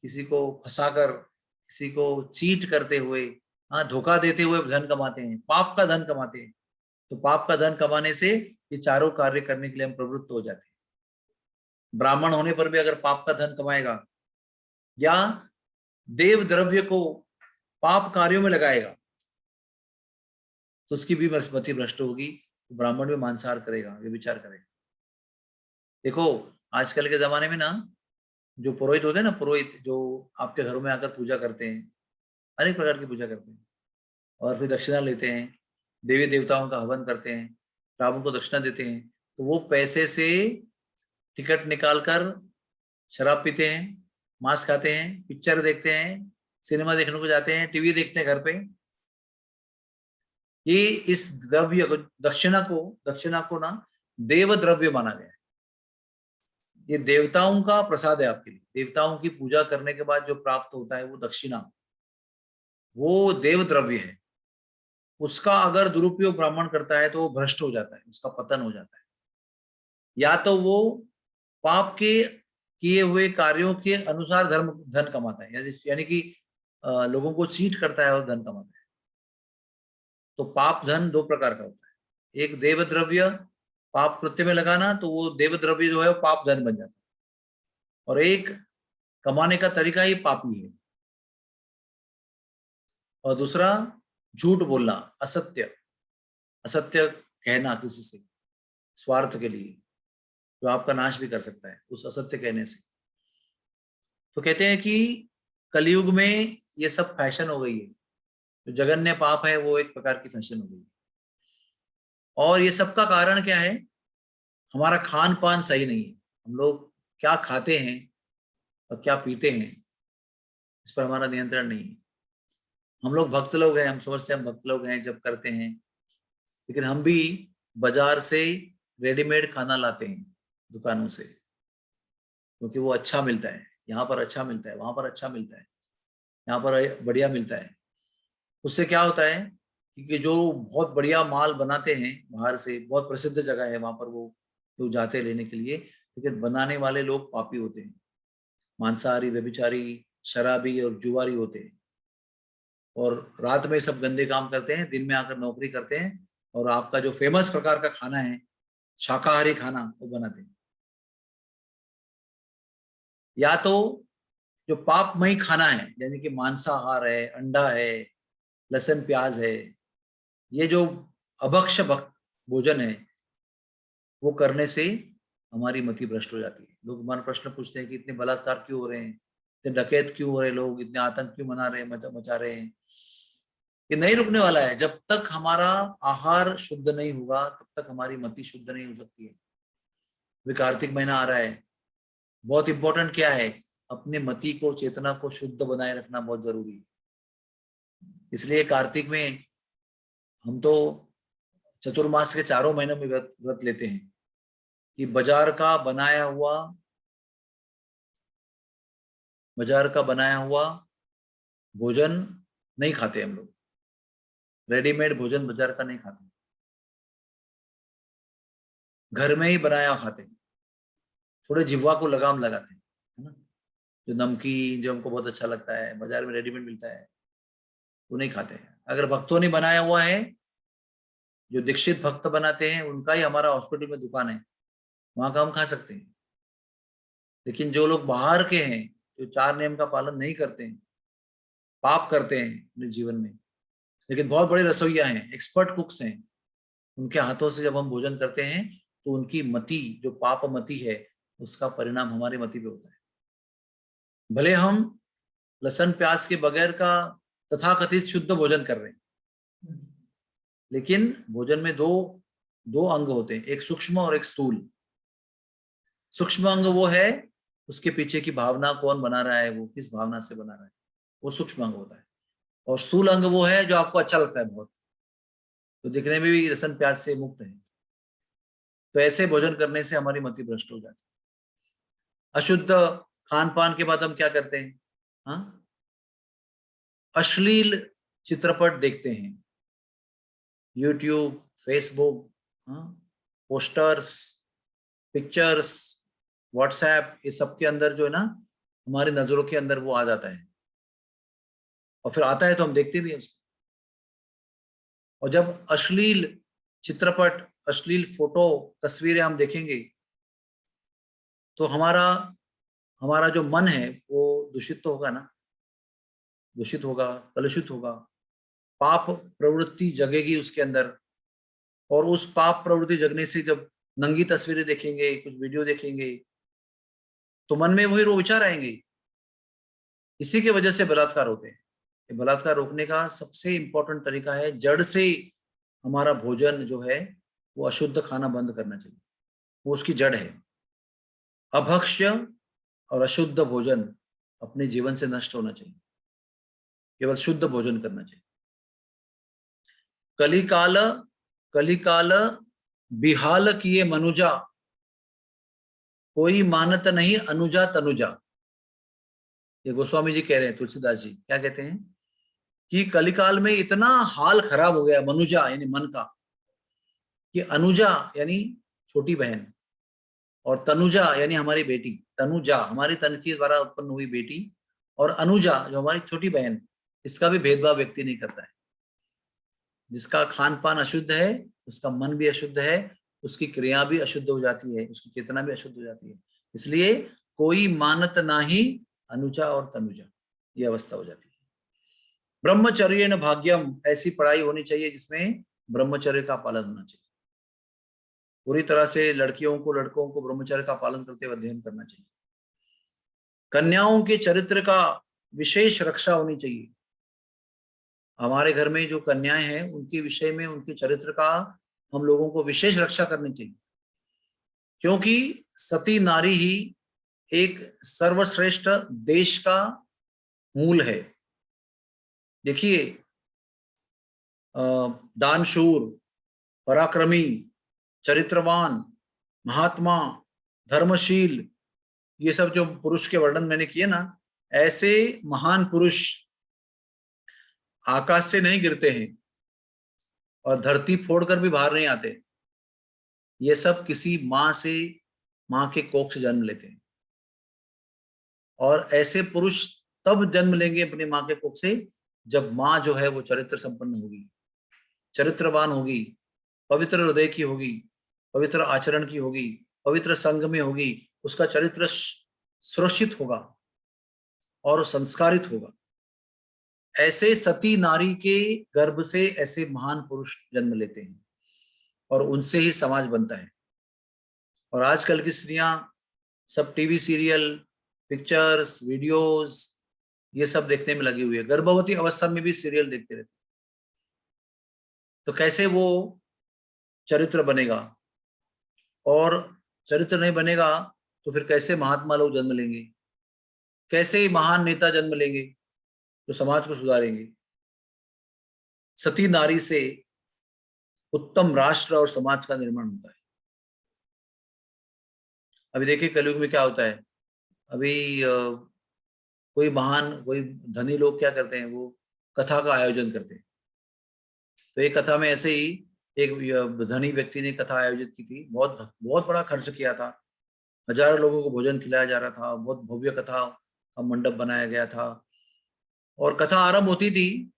किसी को फंसाकर, किसी को चीट करते हुए, हाँ, धोखा देते हुए धन कमाते हैं, पाप का धन कमाते हैं, तो पाप का धन कमाने से ये चारों कार्य करने के लिए हम प्रवृत्त हो जाते हैं। ब्राह्मण होने पर भी अगर पाप का धन कमाएगा या देव द्रव्य को पाप कार्यों में लगाएगा तो उसकी भी मति भ्रष्ट होगी। ब्राह्मण भी मांसाहार करेगा, व्यभिचार करेगा। देखो आजकल के जमाने में ना, जो पुरोहित होते हैं ना, पुरोहित जो आपके घरों में आकर पूजा करते हैं, अनेक प्रकार की पूजा करते हैं, और फिर दक्षिणा लेते हैं, देवी देवताओं का हवन करते हैं, रावण को दक्षिणा देते हैं, तो वो पैसे से टिकट निकाल कर शराब पीते हैं, मांस खाते हैं, पिक्चर देखते हैं, सिनेमा देखने को जाते हैं, टीवी देखते हैं घर पे। ये इस द्रव्य को, दक्षिणा को ना देव द्रव्य माना गया है। ये देवताओं का प्रसाद है आपके लिए। देवताओं की पूजा करने के बाद जो प्राप्त होता है वो दक्षिणा, वो देव द्रव्य है। उसका अगर दुरुपयोग ब्राह्मण करता है तो वो भ्रष्ट हो जाता है, उसका पतन हो जाता है। या तो वो पाप के किए हुए कार्यों के अनुसार धन कमाता है, यानी कि लोगों को चीट करता है और धन कमाता है। तो पाप धन 2 प्रकार का होता है। एक देव द्रव्य पाप कृत्य में लगाना, तो वो देव द्रव्य जो है वो पाप धन बन जाता है। और एक कमाने का तरीका ही पापी है। और दूसरा झूठ बोलना, असत्य, असत्य कहना किसी से स्वार्थ के लिए, जो आपका नाश भी कर सकता है उस असत्य कहने से। तो कहते हैं कि कलयुग में ये सब फैशन हो गई है। जो जघन्य पाप है वो एक प्रकार की फैशन हो गई है। और ये सब का कारण क्या है? हमारा खान पान सही नहीं है। हम लोग क्या खाते हैं और क्या पीते हैं, इस पर हमारा नियंत्रण नहीं है। हम लोग भक्त लोग हैं, हम समझते हैं हम भक्त लोग हैं जब करते हैं, लेकिन हम भी बाजार से रेडीमेड खाना लाते हैं दुकानों से, क्योंकि वो अच्छा मिलता है। यहाँ पर अच्छा मिलता है, वहां पर अच्छा मिलता है, यहाँ पर बढ़िया मिलता है। उससे क्या होता है कि जो बहुत बढ़िया माल बनाते हैं बाहर से, बहुत प्रसिद्ध जगह है वहां पर वो लोग जाते हैं लेने के लिए, लेकिन बनाने वाले लोग पापी होते हैं, मांसाहारी, व्यभिचारी, शराबी और जुआरी होते हैं। और रात में सब गंदे काम करते हैं, दिन में आकर नौकरी करते हैं, और आपका जो फेमस प्रकार का खाना है, शाकाहारी खाना, वो बनाते हैं। या तो जो पापमयी खाना है, यानी कि मांसाहार है, अंडा है, लहसुन प्याज है, ये जो अभक्ष्य भोजन है, वो करने से हमारी मति भ्रष्ट हो जाती है। लोग मन प्रश्न पूछते हैं कि इतने बलात्कार क्यों हो रहे हैं, इतने डकैत क्यों हो रहे हैं, लोग इतने आतंक क्यों मना रहे हैं, मचा रहे हैं। ये नहीं रुकने वाला है। जब तक हमारा आहार शुद्ध नहीं होगा तब तक हमारी मति शुद्ध नहीं हो सकती है। अभी कार्तिक महीना आ रहा है, बहुत इंपॉर्टेंट क्या है? अपने मति को, चेतना को शुद्ध बनाए रखना बहुत जरूरी है। इसलिए कार्तिक में हम तो चतुर्मास के चारों महीनों में व्रत लेते हैं कि बाजार का बनाया हुआ भोजन नहीं खाते हम लोग। रेडीमेड भोजन बाजार का नहीं खाते, घर में ही बनाया खाते हैं। थोड़े जिह्वा को लगाम लगाते हैं, है ना। जो नमकीन जो हमको बहुत अच्छा लगता है, बाजार में रेडीमेड मिलता है, वो नहीं खाते हैं। अगर भक्तों ने बनाया हुआ है, जो दीक्षित भक्त बनाते हैं, उनका ही हमारा हॉस्पिटल में दुकान है, वहां का हम खा सकते हैं। लेकिन जो लोग बाहर के हैं, जो 4 नियम का पालन नहीं करते हैं, पाप करते हैं अपने जीवन में, लेकिन बहुत बड़े रसोइया हैं, एक्सपर्ट कुक्स हैं, उनके हाथों से जब हम भोजन करते हैं तो उनकी मति, जो पाप मति है, उसका परिणाम हमारी मति पे होता है। भले हम लहसुन प्याज के बगैर का तथाकथित शुद्ध भोजन कर रहे हैं, लेकिन भोजन में दो दो अंग होते हैं, एक सूक्ष्म और एक स्थूल। सूक्ष्म अंग वो है, उसके पीछे की भावना कौन बना रहा है, वो किस भावना से बना रहा है, वो सूक्ष्म अंग होता है। और स्थूल अंग वो है जो आपको अच्छा लगता है बहुत, तो दिखने में भी लहसुन प्याज से मुक्त है। तो ऐसे भोजन करने से हमारी मति भ्रष्ट हो जाती है। अशुद्ध खान पान के बाद हम क्या करते हैं? हाँ, अश्लील चित्रपट देखते हैं, यूट्यूब, फेसबुक, हाँ, पोस्टर्स, पिक्चर्स, व्हाट्सएप, ये सब के अंदर जो है ना, हमारी नजरों के अंदर वो आ जाता है, और फिर आता है तो हम देखते भी हैं उसको। और जब अश्लील चित्रपट, अश्लील फोटो, तस्वीरें हम देखेंगे, तो हमारा हमारा जो मन है वो दूषित तो होगा ना, दूषित होगा, कलुषित होगा, पाप प्रवृत्ति जगेगी उसके अंदर। और उस पाप प्रवृत्ति जगने से जब नंगी तस्वीरें देखेंगे, कुछ वीडियो देखेंगे, तो मन में वही विचार आएंगे। इसी की वजह से बलात्कार होते हैं। बलात्कार रोकने का सबसे इंपॉर्टेंट तरीका है, जड़ से हमारा भोजन जो है वो अशुद्ध खाना बंद करना चाहिए, वो उसकी जड़ है। अभक्ष्य और अशुद्ध भोजन अपने जीवन से नष्ट होना चाहिए, केवल शुद्ध भोजन करना चाहिए। कलिकाल कलिकाल बिहाल किए मनुजा, कोई मानत नहीं अनुजा तनुजा। ये गोस्वामी जी कह रहे हैं, तुलसीदास जी क्या कहते हैं कि कलिकाल में इतना हाल खराब हो गया मनुजा यानी मन का, कि अनुजा यानी छोटी बहन, और तनुजा यानी हमारी बेटी। तनुजा हमारी तन के द्वारा उत्पन्न हुई बेटी, और अनुजा जो हमारी छोटी बहन, इसका भी भेदभाव व्यक्ति नहीं करता है। जिसका खान पान अशुद्ध है, उसका मन भी अशुद्ध है, उसकी क्रिया भी अशुद्ध हो जाती है, उसकी चेतना भी अशुद्ध हो जाती है। इसलिए कोई मानत नाही अनुजा और तनुजा, ये अवस्था हो जाती है। ब्रह्मचर्य न भाग्यम, ऐसी पढ़ाई होनी चाहिए जिसमें ब्रह्मचर्य का पालन होना चाहिए। पूरी तरह से लड़कियों को, लड़कों को ब्रह्मचर्य का पालन करते हुए अध्ययन करना चाहिए। कन्याओं के चरित्र का विशेष रक्षा होनी चाहिए। हमारे घर में जो कन्याएं हैं, उनके विषय में, उनके चरित्र का हम लोगों को विशेष रक्षा करनी चाहिए, क्योंकि सती नारी ही एक सर्वश्रेष्ठ देश का मूल है। देखिए, दानशूर, पराक्रमी, चरित्रवान, महात्मा, धर्मशील, ये सब जो पुरुष के वर्णन मैंने किए ना, ऐसे महान पुरुष आकाश से नहीं गिरते हैं और धरती फोड़कर भी बाहर नहीं आते। ये सब किसी माँ से, माँ के कोख से जन्म लेते हैं। और ऐसे पुरुष तब जन्म लेंगे अपनी माँ के कोख से जब माँ जो है वो चरित्र संपन्न होगी, चरित्रवान होगी, पवित्र हृदय की होगी, पवित्र आचरण की होगी, पवित्र संग में होगी, उसका चरित्र सुरक्षित होगा और संस्कारित होगा। ऐसे सती नारी के गर्भ से ऐसे महान पुरुष जन्म लेते हैं और उनसे ही समाज बनता है। और आजकल की स्त्रियां सब टीवी सीरियल, पिक्चर्स, वीडियोस, ये सब देखने में लगी हुई है। गर्भवती अवस्था में भी सीरियल देखते रहते, तो कैसे वो चरित्र बनेगा? और चरित्र नहीं बनेगा तो फिर कैसे महात्मा लोग जन्म लेंगे, कैसे महान नेता जन्म लेंगे जो समाज को सुधारेंगे? सती नारी से उत्तम राष्ट्र और समाज का निर्माण होता है। अभी देखिए कलयुग में क्या होता है। अभी कोई महान, कोई धनी लोग क्या करते हैं, वो कथा का आयोजन करते हैं। तो एक कथा में ऐसे ही एक धनी व्यक्ति ने कथा आयोजित की थी, बहुत बहुत बड़ा खर्च किया था, हजारों लोगों को भोजन खिलाया जा रहा था, बहुत भव्य कथा का मंडप बनाया गया था। और कथा आरंभ होती थी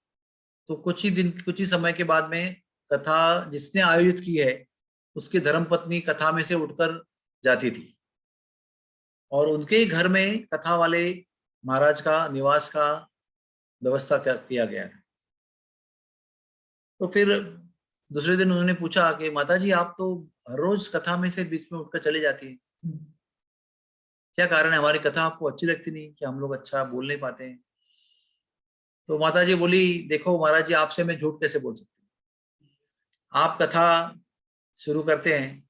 तो कुछ ही समय के बाद में कथा जिसने आयोजित की है उसकी धर्मपत्नी कथा में से उठकर जाती थी और उनके ही घर में कथा वाले महाराज का निवास का व्यवस्था किया गया था। तो फिर दूसरे दिन उन्होंने पूछा कि माता जी आप तो हर रोज कथा में से बीच में उठकर चली जाती है, क्या कारण है? हमारी कथा आपको अच्छी लगती नहीं कि हम लोग अच्छा बोल नहीं पाते हैं? तो माता जी बोली, देखो महाराज जी, आपसे मैं झूठ कैसे बोल सकती हूँ? आप कथा शुरू करते हैं,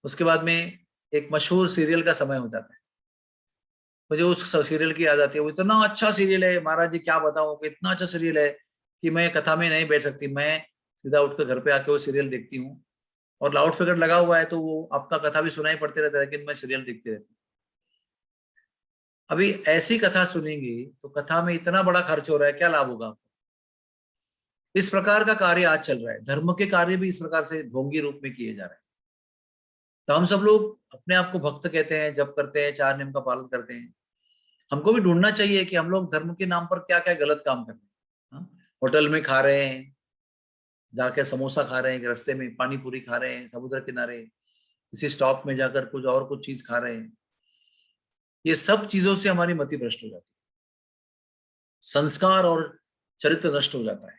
उसके बाद में एक मशहूर सीरियल का समय हो जाता है, मुझे उस सीरियल की याद आती है। वो इतना अच्छा सीरियल है महाराज जी, क्या बताऊं कि इतना अच्छा सीरियल है कि मैं कथा में नहीं बैठ सकती, मैं सीधा उठकर घर पे आके वो सीरियल देखती हूँ। और लाउड स्पीकर लगा हुआ है तो वो आपका कथा भी सुनाई पड़ते रहता है, लेकिन मैं सीरियल देखती रहती हूँ। अभी ऐसी कथा सुनेंगे तो कथा में इतना बड़ा खर्च हो रहा है, क्या लाभ होगा? इस प्रकार का कार्य आज चल रहा है, धर्म के कार्य भी इस प्रकार से ढोंगी रूप में किए जा रहे हैं। तो हम सब लोग अपने आप को भक्त कहते हैं, जप करते हैं, 4 नियम का पालन करते हैं। हमको भी ढूंढना चाहिए कि हम लोग धर्म के नाम पर क्या क्या गलत काम कर रहे हैं। हाँ? होटल में खा रहे हैं, जाके समोसा खा रहे हैं, रास्ते में पानी पूरी खा रहे हैं, समुद्र किनारे किसी स्टॉप में जाकर कुछ चीज खा रहे हैं। ये सब चीजों से हमारी मति भ्रष्ट हो जाती है, संस्कार और चरित्र नष्ट हो जाता है।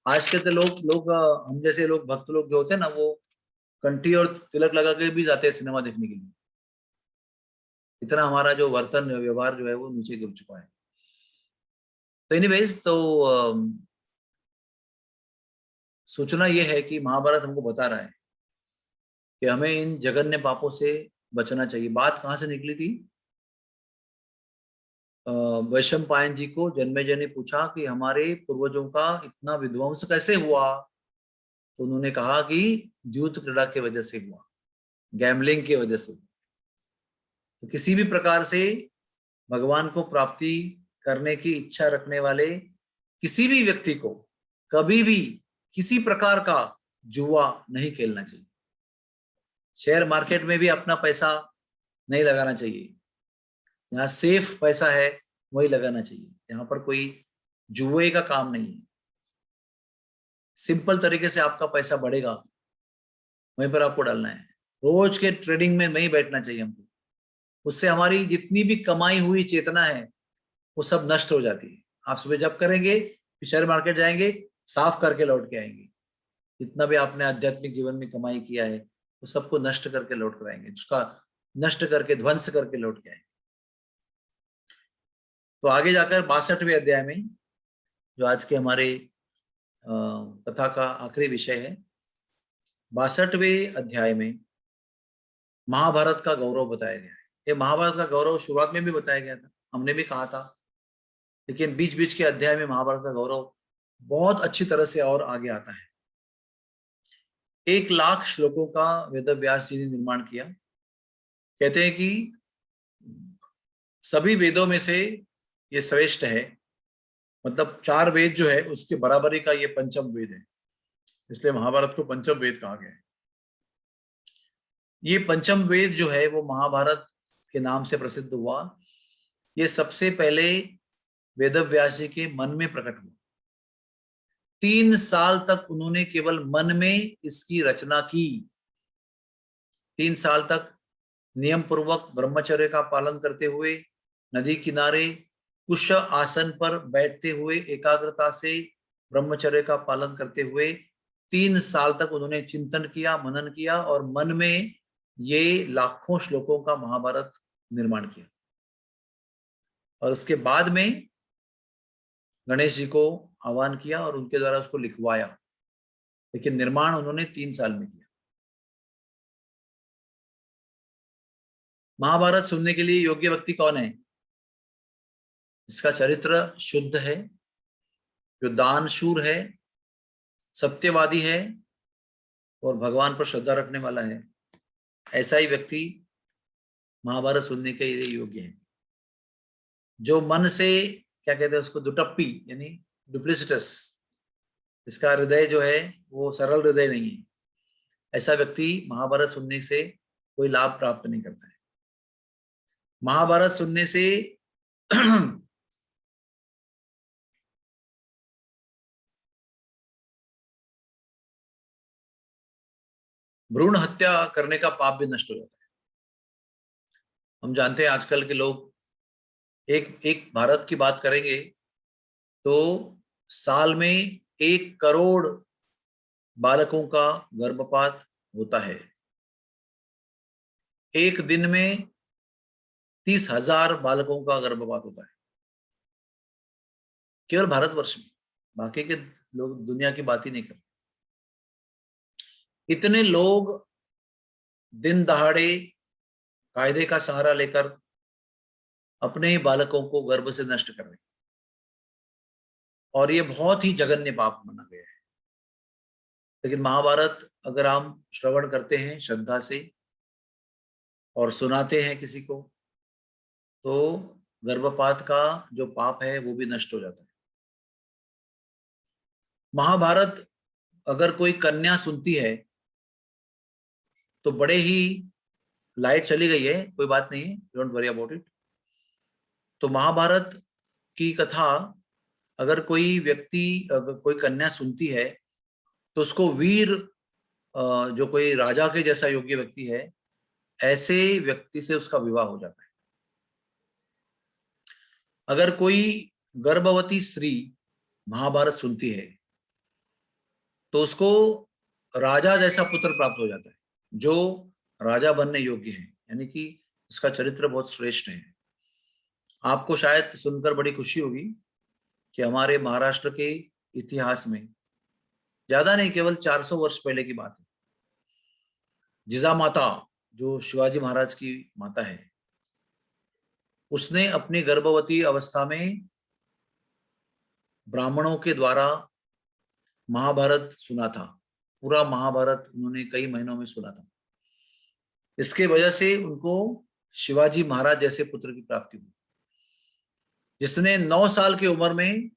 आज के तो लोग हम जैसे लोग भक्त लोग जो होते हैं ना, वो कंठी और तिलक लगा के भी जाते हैं सिनेमा देखने के लिए। इतना हमारा जो वर्तन व्यवहार जो है वो नीचे गिर चुका है। तो एनीवेज, तो सूचना ये है कि महाभारत हमको बता रहा है कि हमें इन जघन्य पापों से बचना चाहिए। बात कहाँ से निकली थी? वैशंपायन जी को जन्मेजय ने पूछा कि हमारे पूर्वजों का इतना विध्वंस कैसे हुआ? तो उन्होंने कहा कि द्यूत क्रीड़ा की वजह से हुआ, गैम्बलिंग की वजह से। तो किसी भी प्रकार से भगवान को प्राप्ति करने की इच्छा रखने वाले किसी भी व्यक्ति को कभी भी किसी प्रकार का जुआ नहीं खेलना चाहिए। शेयर मार्केट में भी अपना पैसा नहीं लगाना चाहिए। यहाँ सेफ पैसा है वही लगाना चाहिए, यहाँ पर कोई जुए का काम नहीं है। सिंपल तरीके से आपका पैसा बढ़ेगा, वहीं पर आपको डालना है। रोज के ट्रेडिंग में नहीं बैठना चाहिए हमको, उससे हमारी जितनी भी कमाई हुई चेतना है वो सब नष्ट हो जाती है। आप सुबह जब करेंगे, फिर शेयर मार्केट जाएंगे, साफ करके लौट के आएंगे। जितना भी आपने आध्यात्मिक जीवन में कमाई किया है वो सबको नष्ट करके लौट कर आएंगे, उसका नष्ट करके ध्वंस करके लौट के आएंगे। तो आगे जाकर 62वें अध्याय में, जो आज के हमारे कथा का आखिरी विषय है, 62वें अध्याय में महाभारत का गौरव बताया गया है। ये महाभारत का गौरव शुरुआत में भी बताया गया था, हमने भी कहा था, लेकिन बीच बीच के अध्याय में महाभारत का गौरव बहुत अच्छी तरह से और आगे आता है। 1,00,000 श्लोकों का वेद व्यास जी ने निर्माण किया। कहते हैं कि सभी वेदों में से ये श्रेष्ठ है, मतलब 4 वेद जो है उसके बराबरी का ये पंचम वेद है, इसलिए महाभारत को पंचम वेद कहा गया है। ये पंचम वेद जो है वो महाभारत के नाम से प्रसिद्ध हुआ। ये सबसे पहले वेद व्यास जी के मन में प्रकट हुआ। 3 साल तक उन्होंने केवल मन में इसकी रचना की। 3 साल तक नियम पूर्वक ब्रह्मचर्य का पालन करते हुए, नदी किनारे कुश आसन पर बैठते हुए, एकाग्रता से ब्रह्मचर्य का पालन करते हुए 3 साल तक उन्होंने चिंतन किया, मनन किया और मन में ये लाखों श्लोकों का महाभारत निर्माण किया। और उसके बाद में गणेश जी को आह्वान किया और उनके द्वारा उसको लिखवाया, लेकिन निर्माण उन्होंने 3 साल में किया। महाभारत सुनने के लिए योग्य व्यक्ति कौन है? जिसका चरित्र शुद्ध है, जो दानशूर है, सत्यवादी है और भगवान पर श्रद्धा रखने वाला है। ऐसा ही व्यक्ति महाभारत सुनने के लिए योग्य है। जो मन से, क्या कहते हैं उसको, दुटप्पी यानी डुप्लिसिटस, इसका हृदय जो है वो सरल हृदय नहीं है, ऐसा व्यक्ति महाभारत सुनने से कोई लाभ प्राप्त नहीं करता है। महाभारत सुनने से भ्रूण हत्या करने का पाप भी नष्ट हो जाता है। हम जानते हैं आजकल के लोग, एक एक भारत की बात करेंगे तो साल में 1 करोड़ बालकों का गर्भपात होता है। एक दिन में 30,000 बालकों का गर्भपात होता है, केवल भारतवर्ष में। बाकी के लोग दुनिया की बात ही नहीं करते। इतने लोग दिन दहाड़े कायदे का सहारा लेकर अपने बालकों को गर्भ से नष्ट कर रहे हैं, और ये बहुत ही जघन्य पाप माना गया है। लेकिन महाभारत अगर हम श्रवण करते हैं श्रद्धा से और सुनाते हैं किसी को, तो गर्भपात का जो पाप है वो भी नष्ट हो जाता है। महाभारत अगर कोई कन्या सुनती है तो बड़े ही, लाइट चली गई है, कोई बात नहीं है, डोंट वरी अबाउट इट। तो महाभारत की कथा अगर कोई व्यक्ति, अगर कोई कन्या सुनती है तो उसको वीर, जो कोई राजा के जैसा योग्य व्यक्ति है, ऐसे व्यक्ति से उसका विवाह हो जाता है। अगर कोई गर्भवती स्त्री महाभारत सुनती है तो उसको राजा जैसा पुत्र प्राप्त हो जाता है, जो राजा बनने योग्य है, यानी कि इसका चरित्र बहुत श्रेष्ठ है। आपको शायद सुनकर बड़ी खुशी होगी कि हमारे महाराष्ट्र के इतिहास में, ज्यादा नहीं, केवल 400 वर्ष पहले की बात है, जिजामाता, जो शिवाजी महाराज की माता है, उसने अपनी गर्भवती अवस्था में ब्राह्मणों के द्वारा महाभारत सुना था। पूरा महाभारत उन्होंने कई महीनों में सुना था। इसके वजह से उनको शिवाजी महाराज जैसे पुत्र की प्राप्ति हुई, जिसने 9 साल की उम्र में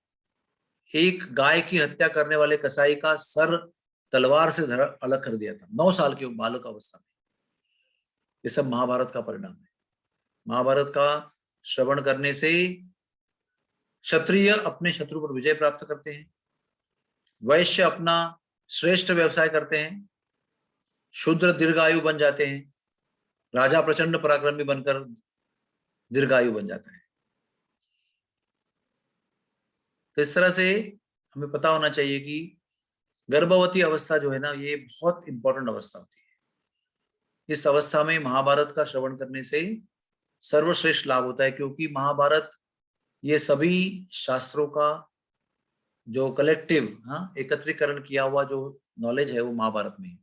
एक गाय की हत्या करने वाले कसाई का सर तलवार से अलग कर दिया था, 9 साल की बालक अवस्था में। ये सब महाभारत का परिणाम है। महाभारत का श्रवण करने से क्षत्रिय अपने शत्रु पर विजय प्राप्त करते हैं, वैश्य अपना श्रेष्ठ व्यवसाय करते हैं, शूद्र दीर्घायु बन जाते हैं, राजा प्रचंड पराक्रमी बनकर दीर्घायु बन जाता है। तो इस तरह से हमें पता होना चाहिए कि गर्भवती अवस्था जो है ना, ये बहुत इंपॉर्टेंट अवस्था होती है। इस अवस्था में महाभारत का श्रवण करने से सर्वश्रेष्ठ लाभ होता है, क्योंकि महाभारत ये सभी शास्त्रों का जो कलेक्टिव, एकत्रीकरण किया हुआ जो नॉलेज है वो महाभारत में है।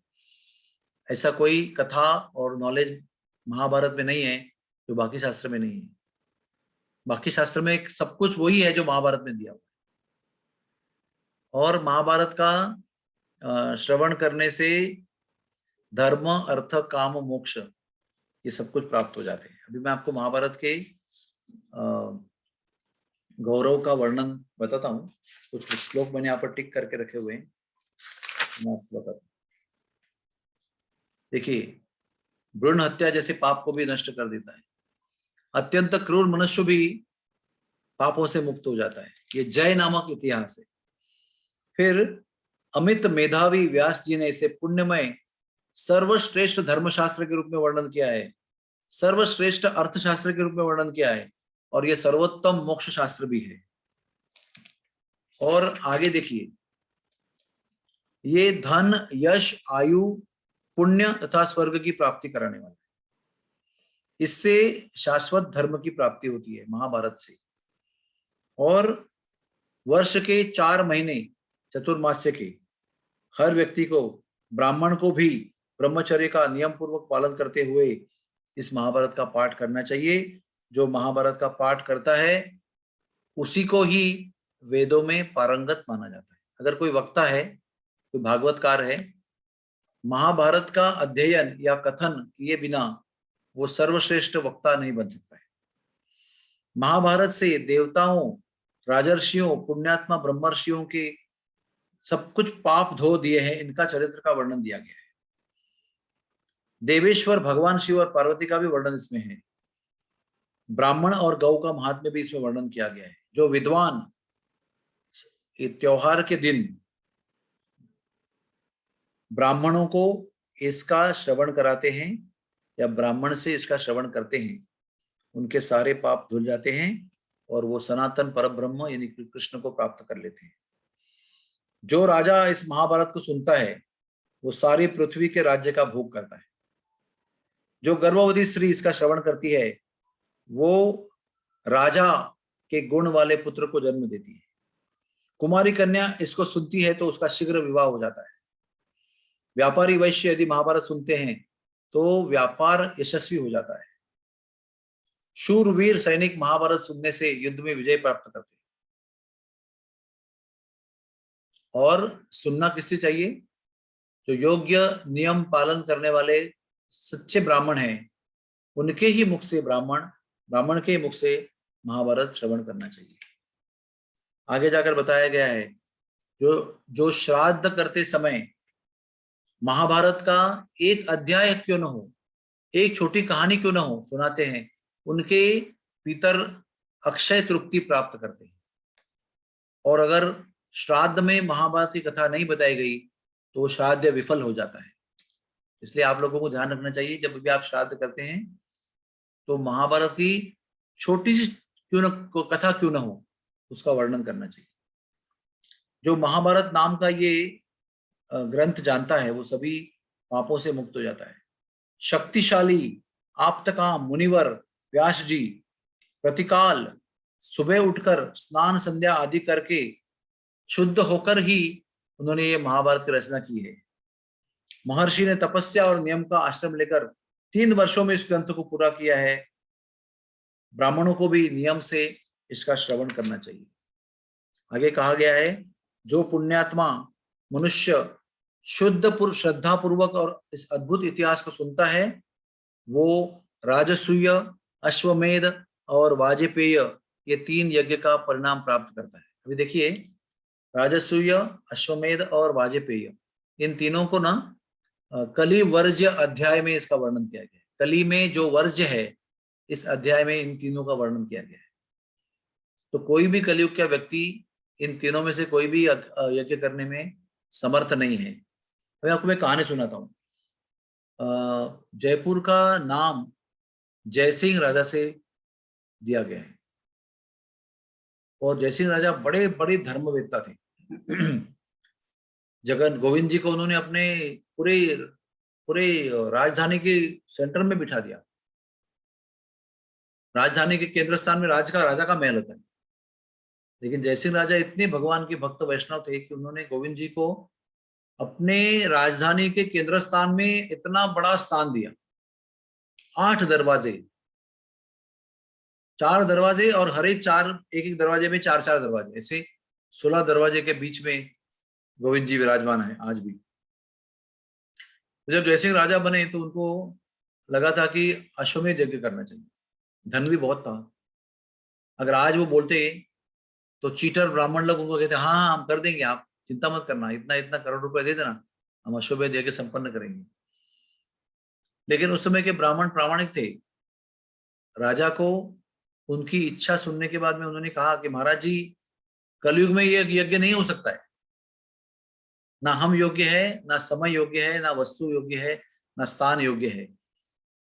ऐसा कोई कथा और नॉलेज महाभारत में नहीं है जो बाकी शास्त्र में नहीं है। बाकी शास्त्र में सब कुछ वही है जो महाभारत में दिया हुआ है। और महाभारत का श्रवण करने से धर्म, अर्थ, काम, मोक्ष, ये सब कुछ प्राप्त हो जाते हैं। अभी मैं आपको महाभारत के गौरव का वर्णन बताता हूँ। कुछ श्लोक मैंने यहाँ पर टिक करके रखे हुए हैं, मैं आपको बताता हूँ। देखिए, भ्रूण हत्या जैसे पाप को भी नष्ट कर देता है। अत्यंत क्रूर मनुष्य भी पापों से मुक्त हो जाता है। ये जय नामक इतिहास है। फिर अमित मेधावी व्यास जी ने इसे पुण्यमय सर्वश्रेष्ठ धर्मशास्त्र के रूप में वर्णन किया है, सर्वश्रेष्ठ अर्थशास्त्र के रूप में वर्णन किया है, और यह सर्वोत्तम मोक्ष शास्त्र भी है। और आगे देखिए, ये धन, यश, आयु, पुण्य तथा स्वर्ग की प्राप्ति कराने वाला है। इससे शाश्वत धर्म की प्राप्ति होती है महाभारत से। और वर्ष के 4 महीने चतुर्मास्य के हर व्यक्ति को, ब्राह्मण को भी ब्रह्मचर्य का नियम पूर्वक पालन करते हुए इस महाभारत का पाठ करना चाहिए। जो महाभारत का पाठ करता है उसी को ही वेदों में पारंगत माना जाता है। अगर कोई वक्ता है, कोई भागवतकार है, महाभारत का अध्ययन या कथन किए बिना वो सर्वश्रेष्ठ वक्ता नहीं बन सकता है। महाभारत से देवताओं, राजर्षियों, पुण्यात्मा ब्रह्मर्षियों के सब कुछ पाप धो दिए हैं, इनका चरित्र का वर्णन दिया गया है। देवेश्वर भगवान शिव और पार्वती का भी वर्णन इसमें है। ब्राह्मण और गौ का महात्म्य भी इसमें वर्णन किया गया है। जो विद्वान त्योहार के दिन ब्राह्मणों को इसका श्रवण कराते हैं या ब्राह्मण से इसका श्रवण करते हैं, उनके सारे पाप धुल जाते हैं और वो सनातन परब्रह्म यानी कि कृष्ण को प्राप्त कर लेते हैं। जो राजा इस महाभारत को सुनता है वो सारी पृथ्वी के राज्य का भोग करता है। जो गर्भवती स्त्री इसका श्रवण करती है वो राजा के गुण वाले पुत्र को जन्म देती है। कुमारी कन्या इसको सुनती है तो उसका शीघ्र विवाह हो जाता है। व्यापारी वैश्य यदि महाभारत सुनते हैं तो व्यापार यशस्वी हो जाता है। शूरवीर सैनिक महाभारत सुनने से युद्ध में विजय प्राप्त करते हैं। और सुनना किससे चाहिए? जो योग्य नियम पालन करने वाले सच्चे ब्राह्मण हैं, उनके ही मुख से ब्राह्मण के मुख से महाभारत श्रवण करना चाहिए। आगे जाकर बताया गया है जो श्राद्ध करते समय महाभारत का एक अध्याय क्यों न हो, एक छोटी कहानी क्यों न हो, सुनाते हैं, उनके पितर अक्षय तृप्ति प्राप्त करते हैं। और अगर श्राद्ध में महाभारत की कथा नहीं बताई गई तो श्राद्ध विफल हो जाता है। इसलिए आप लोगों को ध्यान रखना चाहिए, जब भी आप श्राद्ध करते हैं तो महाभारत की छोटी सी कथा क्यों न हो, उसका वर्णन करना चाहिए। जो महाभारत नाम का ये ग्रंथ जानता है वो सभी पापों से मुक्त हो जाता है। शक्तिशाली आप्तकाम मुनिवर व्यास जी प्रतिकाल सुबह उठकर स्नान संध्या आदि करके शुद्ध होकर ही उन्होंने ये महाभारत की रचना की है। महर्षि ने तपस्या और नियम का आश्रम लेकर 3 वर्षों में इस ग्रंथ को पूरा किया है। ब्राह्मणों को भी नियम से इसका श्रवण करना चाहिए। आगे कहा गया है जो पुण्यात्मा मनुष्य शुद्ध श्रद्धा पूर्वक और इस अद्भुत इतिहास को सुनता है वो राजसूय, अश्वमेध और वाजपेय ये 3 यज्ञ का परिणाम प्राप्त करता है। अभी देखिए राजसूय, अश्वमेध और वाजपेय इन तीनों को ना कली वर्ज्य अध्याय में इसका वर्णन किया गया है। कली में जो वर्ज्य है इस अध्याय में इन तीनों का वर्णन किया गया है। तो कोई भी कलयुग का व्यक्ति इन तीनों में से कोई भी यज्ञ करने में समर्थ नहीं है। मैं आपको एक कहानी सुनाता हूँ। जयपुर का नाम जयसिंह राजा से दिया गया है और जयसिंह राजा बड़े बड़े धर्मवेत्ता थे। जगन गोविंद जी को उन्होंने अपने पूरे पूरे राजधानी के सेंटर में बिठा दिया। राजधानी के केंद्र स्थान में राजा का महल होता है, लेकिन जयसिंह राजा इतने भगवान के भक्त वैष्णव थे कि उन्होंने गोविंद जी को अपने राजधानी के केंद्र स्थान में इतना बड़ा स्थान दिया। 8 दरवाजे, 4 दरवाजे और हर एक एक दरवाजे में 4 दरवाजे, ऐसे 16 दरवाजे के बीच में गोविंद जी विराजमान है आज भी। तो जब जयसिंह राजा बने तो उनको लगा था कि अश्वमेध यज्ञ करना चाहिए। धन भी बहुत था। अगर आज वो बोलते तो चीटर ब्राह्मण लोग उनको कहते हाँ हम कर देंगे, आप चिंता मत करना, इतना इतना करोड़ रुपए दे देना, हम अश्वमेध यज्ञ संपन्न करेंगे। लेकिन उस समय के ब्राह्मण प्रामाणिक थे। राजा को उनकी इच्छा सुनने के बाद में उन्होंने कहा कि महाराज जी कलयुग में ये यज्ञ नहीं हो सकता है, ना हम योग्य है, ना समय योग्य है, ना वस्तु योग्य है, ना स्थान योग्य है।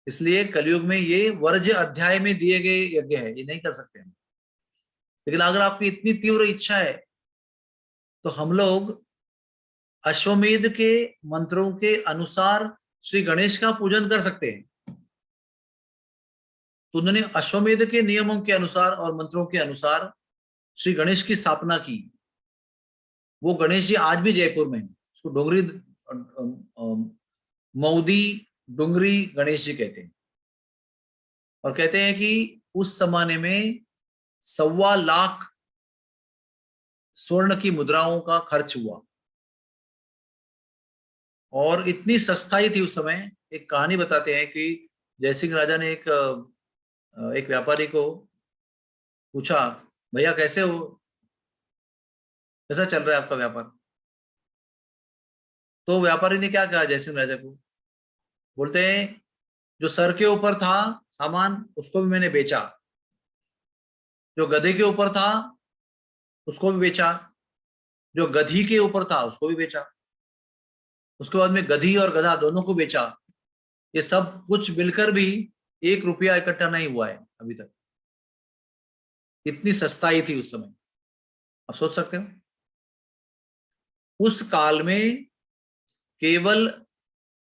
इसलिए कलयुग में ये वर्ज्य अध्याय में दिए गए यज्ञ है, ये नहीं कर सकते हम। लेकिन अगर आपकी इतनी तीव्र इच्छा है तो हम लोग अश्वमेध के मंत्रों के अनुसार श्री गणेश का पूजन कर सकते हैं। तो उन्होंने अश्वमेध के नियमों के अनुसार और मंत्रों के अनुसार श्री गणेश की स्थापना की। वो गणेश जी आज भी जयपुर में है। उसको डोंगरी मऊदी डोंगरी गणेश जी कहते हैं। और कहते हैं कि उस जमाने में 1.25 लाख स्वर्ण की मुद्राओं का खर्च हुआ और इतनी सस्ताई थी उस समय। एक कहानी बताते हैं कि जयसिंह राजा ने एक व्यापारी को पूछा, भैया कैसे हो, कैसा चल रहा है आपका व्यापार? तो व्यापारी ने क्या कहा जयसिंह राजा को, बोलते हैं जो सर के ऊपर था सामान उसको भी मैंने बेचा, जो गधे के ऊपर था उसको भी बेचा, जो गधी के ऊपर था उसको भी बेचा। उसके बाद में गधी और गधा दोनों को बेचा। ये सब कुछ मिलकर भी 1 रुपया इकट्ठा नहीं हुआ है अभी तक। इतनी सस्ताई थी उस समय, आप सोच सकते हो। उस काल में केवल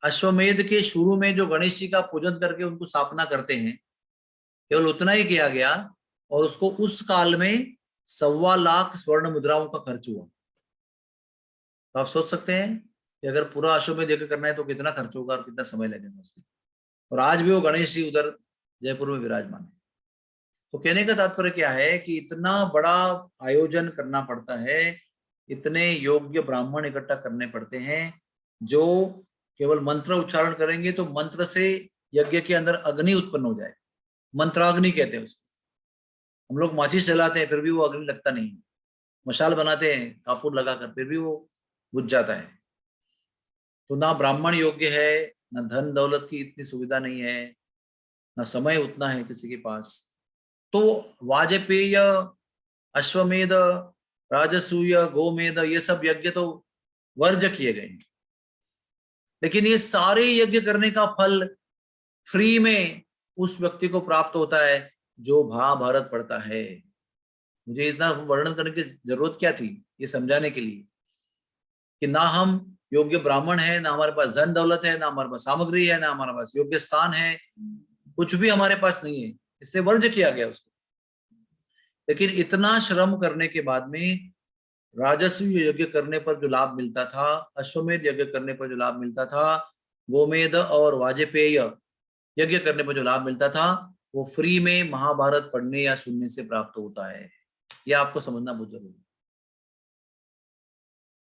अश्वमेध के शुरू में जो गणेश जी का पूजन करके उनको स्थापना करते हैं, केवल उतना ही किया गया, और उसको उस काल में 1.25 लाख स्वर्ण मुद्राओं का खर्च हुआ। तो आप सोच सकते हैं कि अगर पूरा अश्वमेध यज्ञ करना है तो कितना खर्च होगा और कितना समय लगेगा उसमें। और आज भी वो गणेश जी उधर जयपुर में विराजमान है। तो कहने का तात्पर्य क्या है कि इतना बड़ा आयोजन करना पड़ता है, इतने योग्य ब्राह्मण इकट्ठा करने पड़ते हैं जो केवल मंत्र उच्चारण करेंगे तो मंत्र से यज्ञ के अंदर अग्नि उत्पन्न हो जाए। मंत्राग्नि कहते हैं उसको। हम लोग माचिस जलाते हैं फिर भी वो अग्नि लगता नहीं है, मशाल बनाते हैं कापूर लगाकर फिर भी वो बुझ जाता है। तो ना ब्राह्मण योग्य है, ना धन दौलत की इतनी सुविधा नहीं है, ना समय उतना है किसी के पास। तो वाजपेय, अश्वमेध, राजसूय, गोमेध, ये सब यज्ञ तो वर्ज किए गए हैं। लेकिन ये सारे यज्ञ करने का फल फ्री में उस व्यक्ति को प्राप्त होता है जो महाभारत पढ़ता है। मुझे इतना वर्णन करने की जरूरत क्या थी, ये समझाने के लिए कि ना हम योग्य ब्राह्मण है, ना हमारे पास धन दौलत है, ना हमारे पास सामग्री है, ना हमारे पास योग्य स्थान है, कुछ भी हमारे पास नहीं है, इसलिए वर्ज किया गया उसको। लेकिन इतना श्रम करने के बाद में राजस्व यज्ञ करने पर जो लाभ मिलता था, अश्वमेध यज्ञ करने पर जो लाभ मिलता था, गोमेध और वाजपेय यज्ञ करने पर जो लाभ मिलता था, वो फ्री में महाभारत पढ़ने या सुनने से प्राप्त होता है। यह आपको समझना बहुत जरूरी है।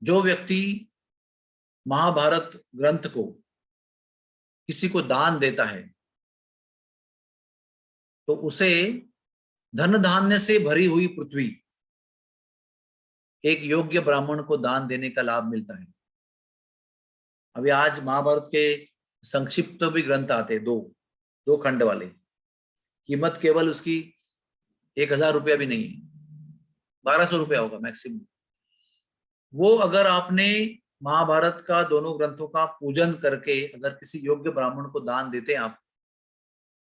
जो व्यक्ति महाभारत ग्रंथ को किसी को दान देता है तो उसे धन धान्य से भरी हुई पृथ्वी एक योग्य ब्राह्मण को दान देने का लाभ मिलता है। अभी आज महाभारत के संक्षिप्त भी ग्रंथ आते, दो खंड वाले, कीमत केवल उसकी 1000 रुपया भी नहीं है, 1200 रुपया होगा मैक्सिमम। वो अगर आपने महाभारत का दोनों ग्रंथों का पूजन करके अगर किसी योग्य ब्राह्मण को दान देते हैं आप,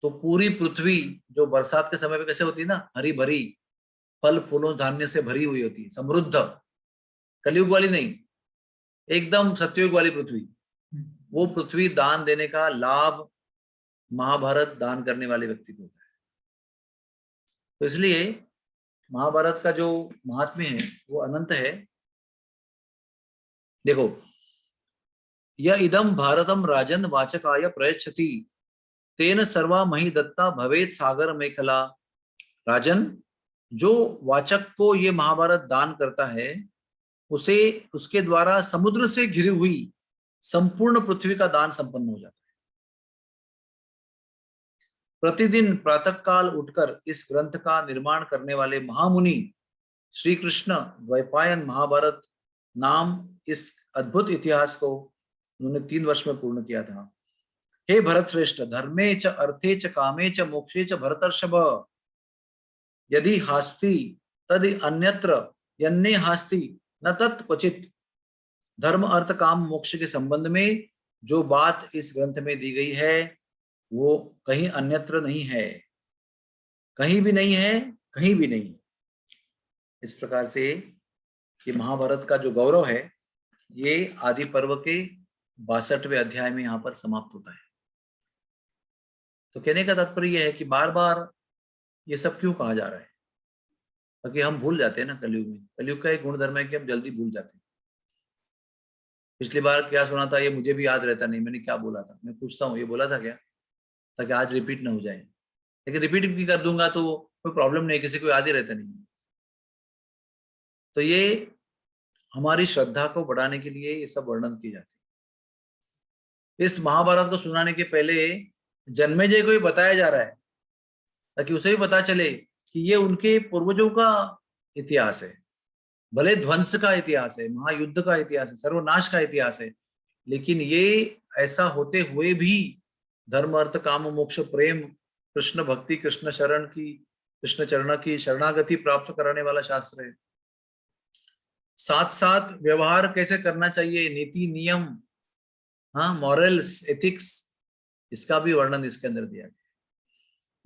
तो पूरी पृथ्वी जो बरसात के समय पे कैसे होती है ना, हरी भरी, फल फूलों धान्य से भरी हुई होती है, समृद्ध, कलयुग वाली नहीं, एकदम सत्ययुग वाली पृथ्वी, वो पृथ्वी दान देने का लाभ महाभारत दान करने वाले व्यक्ति को होता है। तो इसलिए महाभारत का जो महात्म्य है वो अनंत है। देखो, यह इदम भारतम राजन वाचकाय प्रयच्छति तेन सर्वा मही दत्ता भवेत सागर मेखला। राजन, जो वाचक को ये महाभारत दान करता है उसे उसके द्वारा समुद्र से घिरी हुई संपूर्ण पृथ्वी का दान संपन्न हो जाता है। प्रतिदिन प्रातःकाल उठकर इस ग्रंथ का निर्माण करने वाले महामुनि श्री कृष्ण द्वैपायन महाभारत नाम इस अद्भुत इतिहास को उन्होंने 3 वर्ष में पूर्ण किया था। हे भरत श्रेष्ठ, धर्मे च अर्थे च कामे च मोक्षे च भरतर्षभ, यदि हास्ति तद अन्यत्र यन्ने हास्ति न तत् क्वचित। धर्म अर्थ काम मोक्ष के संबंध में जो बात इस ग्रंथ में दी गई है वो कहीं अन्यत्र नहीं है, कहीं भी नहीं है, कहीं भी नहीं। इस प्रकार से ये महाभारत का जो गौरव है ये आदि पर्व के 62वें अध्याय में यहाँ पर समाप्त होता है। तो कहने का तात्पर्य यह है कि बार बार ये सब क्यों कहा जा रहा है, क्योंकि हम भूल जाते हैं ना कलयुग में। कलयुग का एक गुणधर्म है कि हम जल्दी भूल जाते हैं। पिछली बार क्या सुना था ये मुझे भी याद रहता नहीं, मैंने क्या बोला था, मैं पूछता हूँ ये बोला था क्या, ताकि आज रिपीट ना हो जाए। लेकिन रिपीट भी कर दूंगा तो कोई प्रॉब्लम नहीं, किसी को याद ही रहता नहीं। तो ये हमारी श्रद्धा को बढ़ाने के लिए ये सब वर्णन की जाती है। इस महाभारत को सुनाने के पहले जन्मेजय को ही बताया जा रहा है ताकि उसे भी पता चले कि ये उनके पूर्वजों का इतिहास है। भले ध्वंस का इतिहास है, महायुद्ध का इतिहास है, सर्वनाश का इतिहास है, लेकिन ये ऐसा होते हुए भी धर्म अर्थ काम मोक्ष प्रेम कृष्ण भक्ति कृष्ण शरण की कृष्ण चरण की शरणागति प्राप्त कराने वाला शास्त्र है। साथ साथ व्यवहार कैसे करना चाहिए, नीति नियम हाँ, मॉरल्स, एथिक्स, इसका भी वर्णन इसके अंदर दिया गया।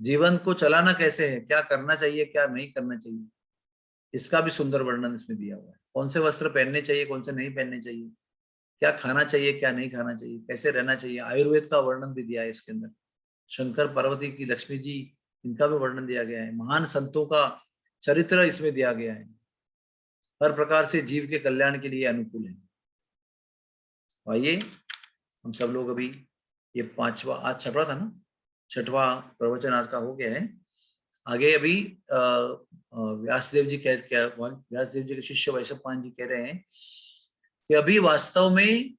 जीवन को चलाना कैसे है, क्या करना चाहिए, क्या नहीं करना चाहिए, इसका भी सुंदर वर्णन इसमें दिया हुआ है। कौन से वस्त्र पहनने चाहिए, कौन से नहीं पहनने चाहिए, क्या खाना चाहिए, क्या नहीं खाना चाहिए, कैसे रहना चाहिए। आयुर्वेद का वर्णन भी दिया है इसके अंदर। शंकर पार्वती की, लक्ष्मी जी, इनका भी वर्णन दिया गया है। महान संतों का चरित्र इसमें दिया गया है। हर प्रकार से जीव के कल्याण के लिए अनुकूल है। आइए हम सब लोग अभी ये 5वां, आज 6वां था ना, 6वां प्रवचन आज का हो गया है। आगे अभी व्यासदेव जी व्यासदेव जी के शिष्य वैशंपायन जी कह रहे हैं कि अभी वास्तव में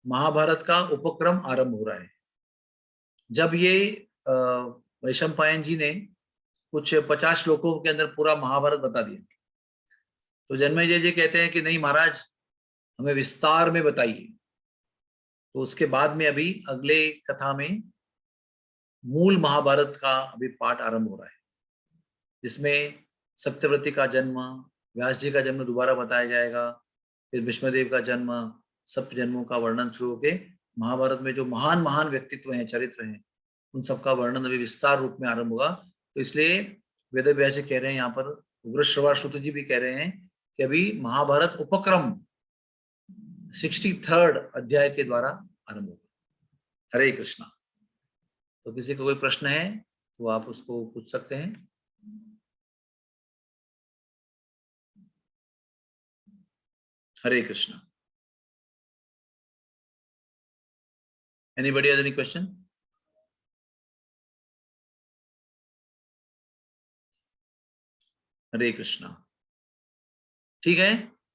महाभारत का उपक्रम आरंभ हो रहा है। जब ये वैशंपायन जी ने कुछ 50 श्लोकों के अंदर पूरा महाभारत बता दिया, तो जन्मेजय जी कहते हैं कि नहीं महाराज, हमें विस्तार में बताइए। तो उसके बाद में अभी अगले कथा में मूल महाभारत का अभी पाठ आरंभ हो रहा है, जिसमें सत्यव्रती का जन्म, व्यास जी का जन्म दोबारा बताया जाएगा, फिर भीष्मदेव का जन्म, सब जन्मों का वर्णन शुरू होके महाभारत में जो महान महान व्यक्तित्व हैं, चरित्र हैं, उन सबका वर्णन अभी विस्तार रूप में आरंभ होगा। तो इसलिए वेद व्यास जी कह रहे हैं, यहाँ पर उग्रश्रवा श्रुत जी भी कह रहे हैं कि अभी महाभारत उपक्रम 63rd अध्याय के द्वारा आरंभ होगा। हरे कृष्णा। तो किसी को कोई प्रश्न है तो आप उसको पूछ सकते हैं। हरे Krishna. Anybody has any question? हरे कृष्णा। ठीक है,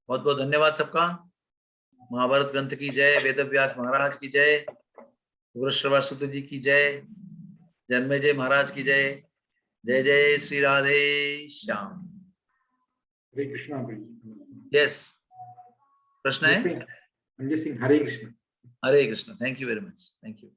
बहुत बहुत धन्यवाद सबका। महाभारत ग्रंथ की जय, वेद व्यास महाराज की जय, उग्रश्रवा सुत जी की जय, जन्मेजय महाराज की जय। जय जय श्री राधे श्याम। हरे कृष्णा। यस, प्रश्न है? Sanjay Singh, Hare Krishna. Hare Krishna. Thank you very much, thank you.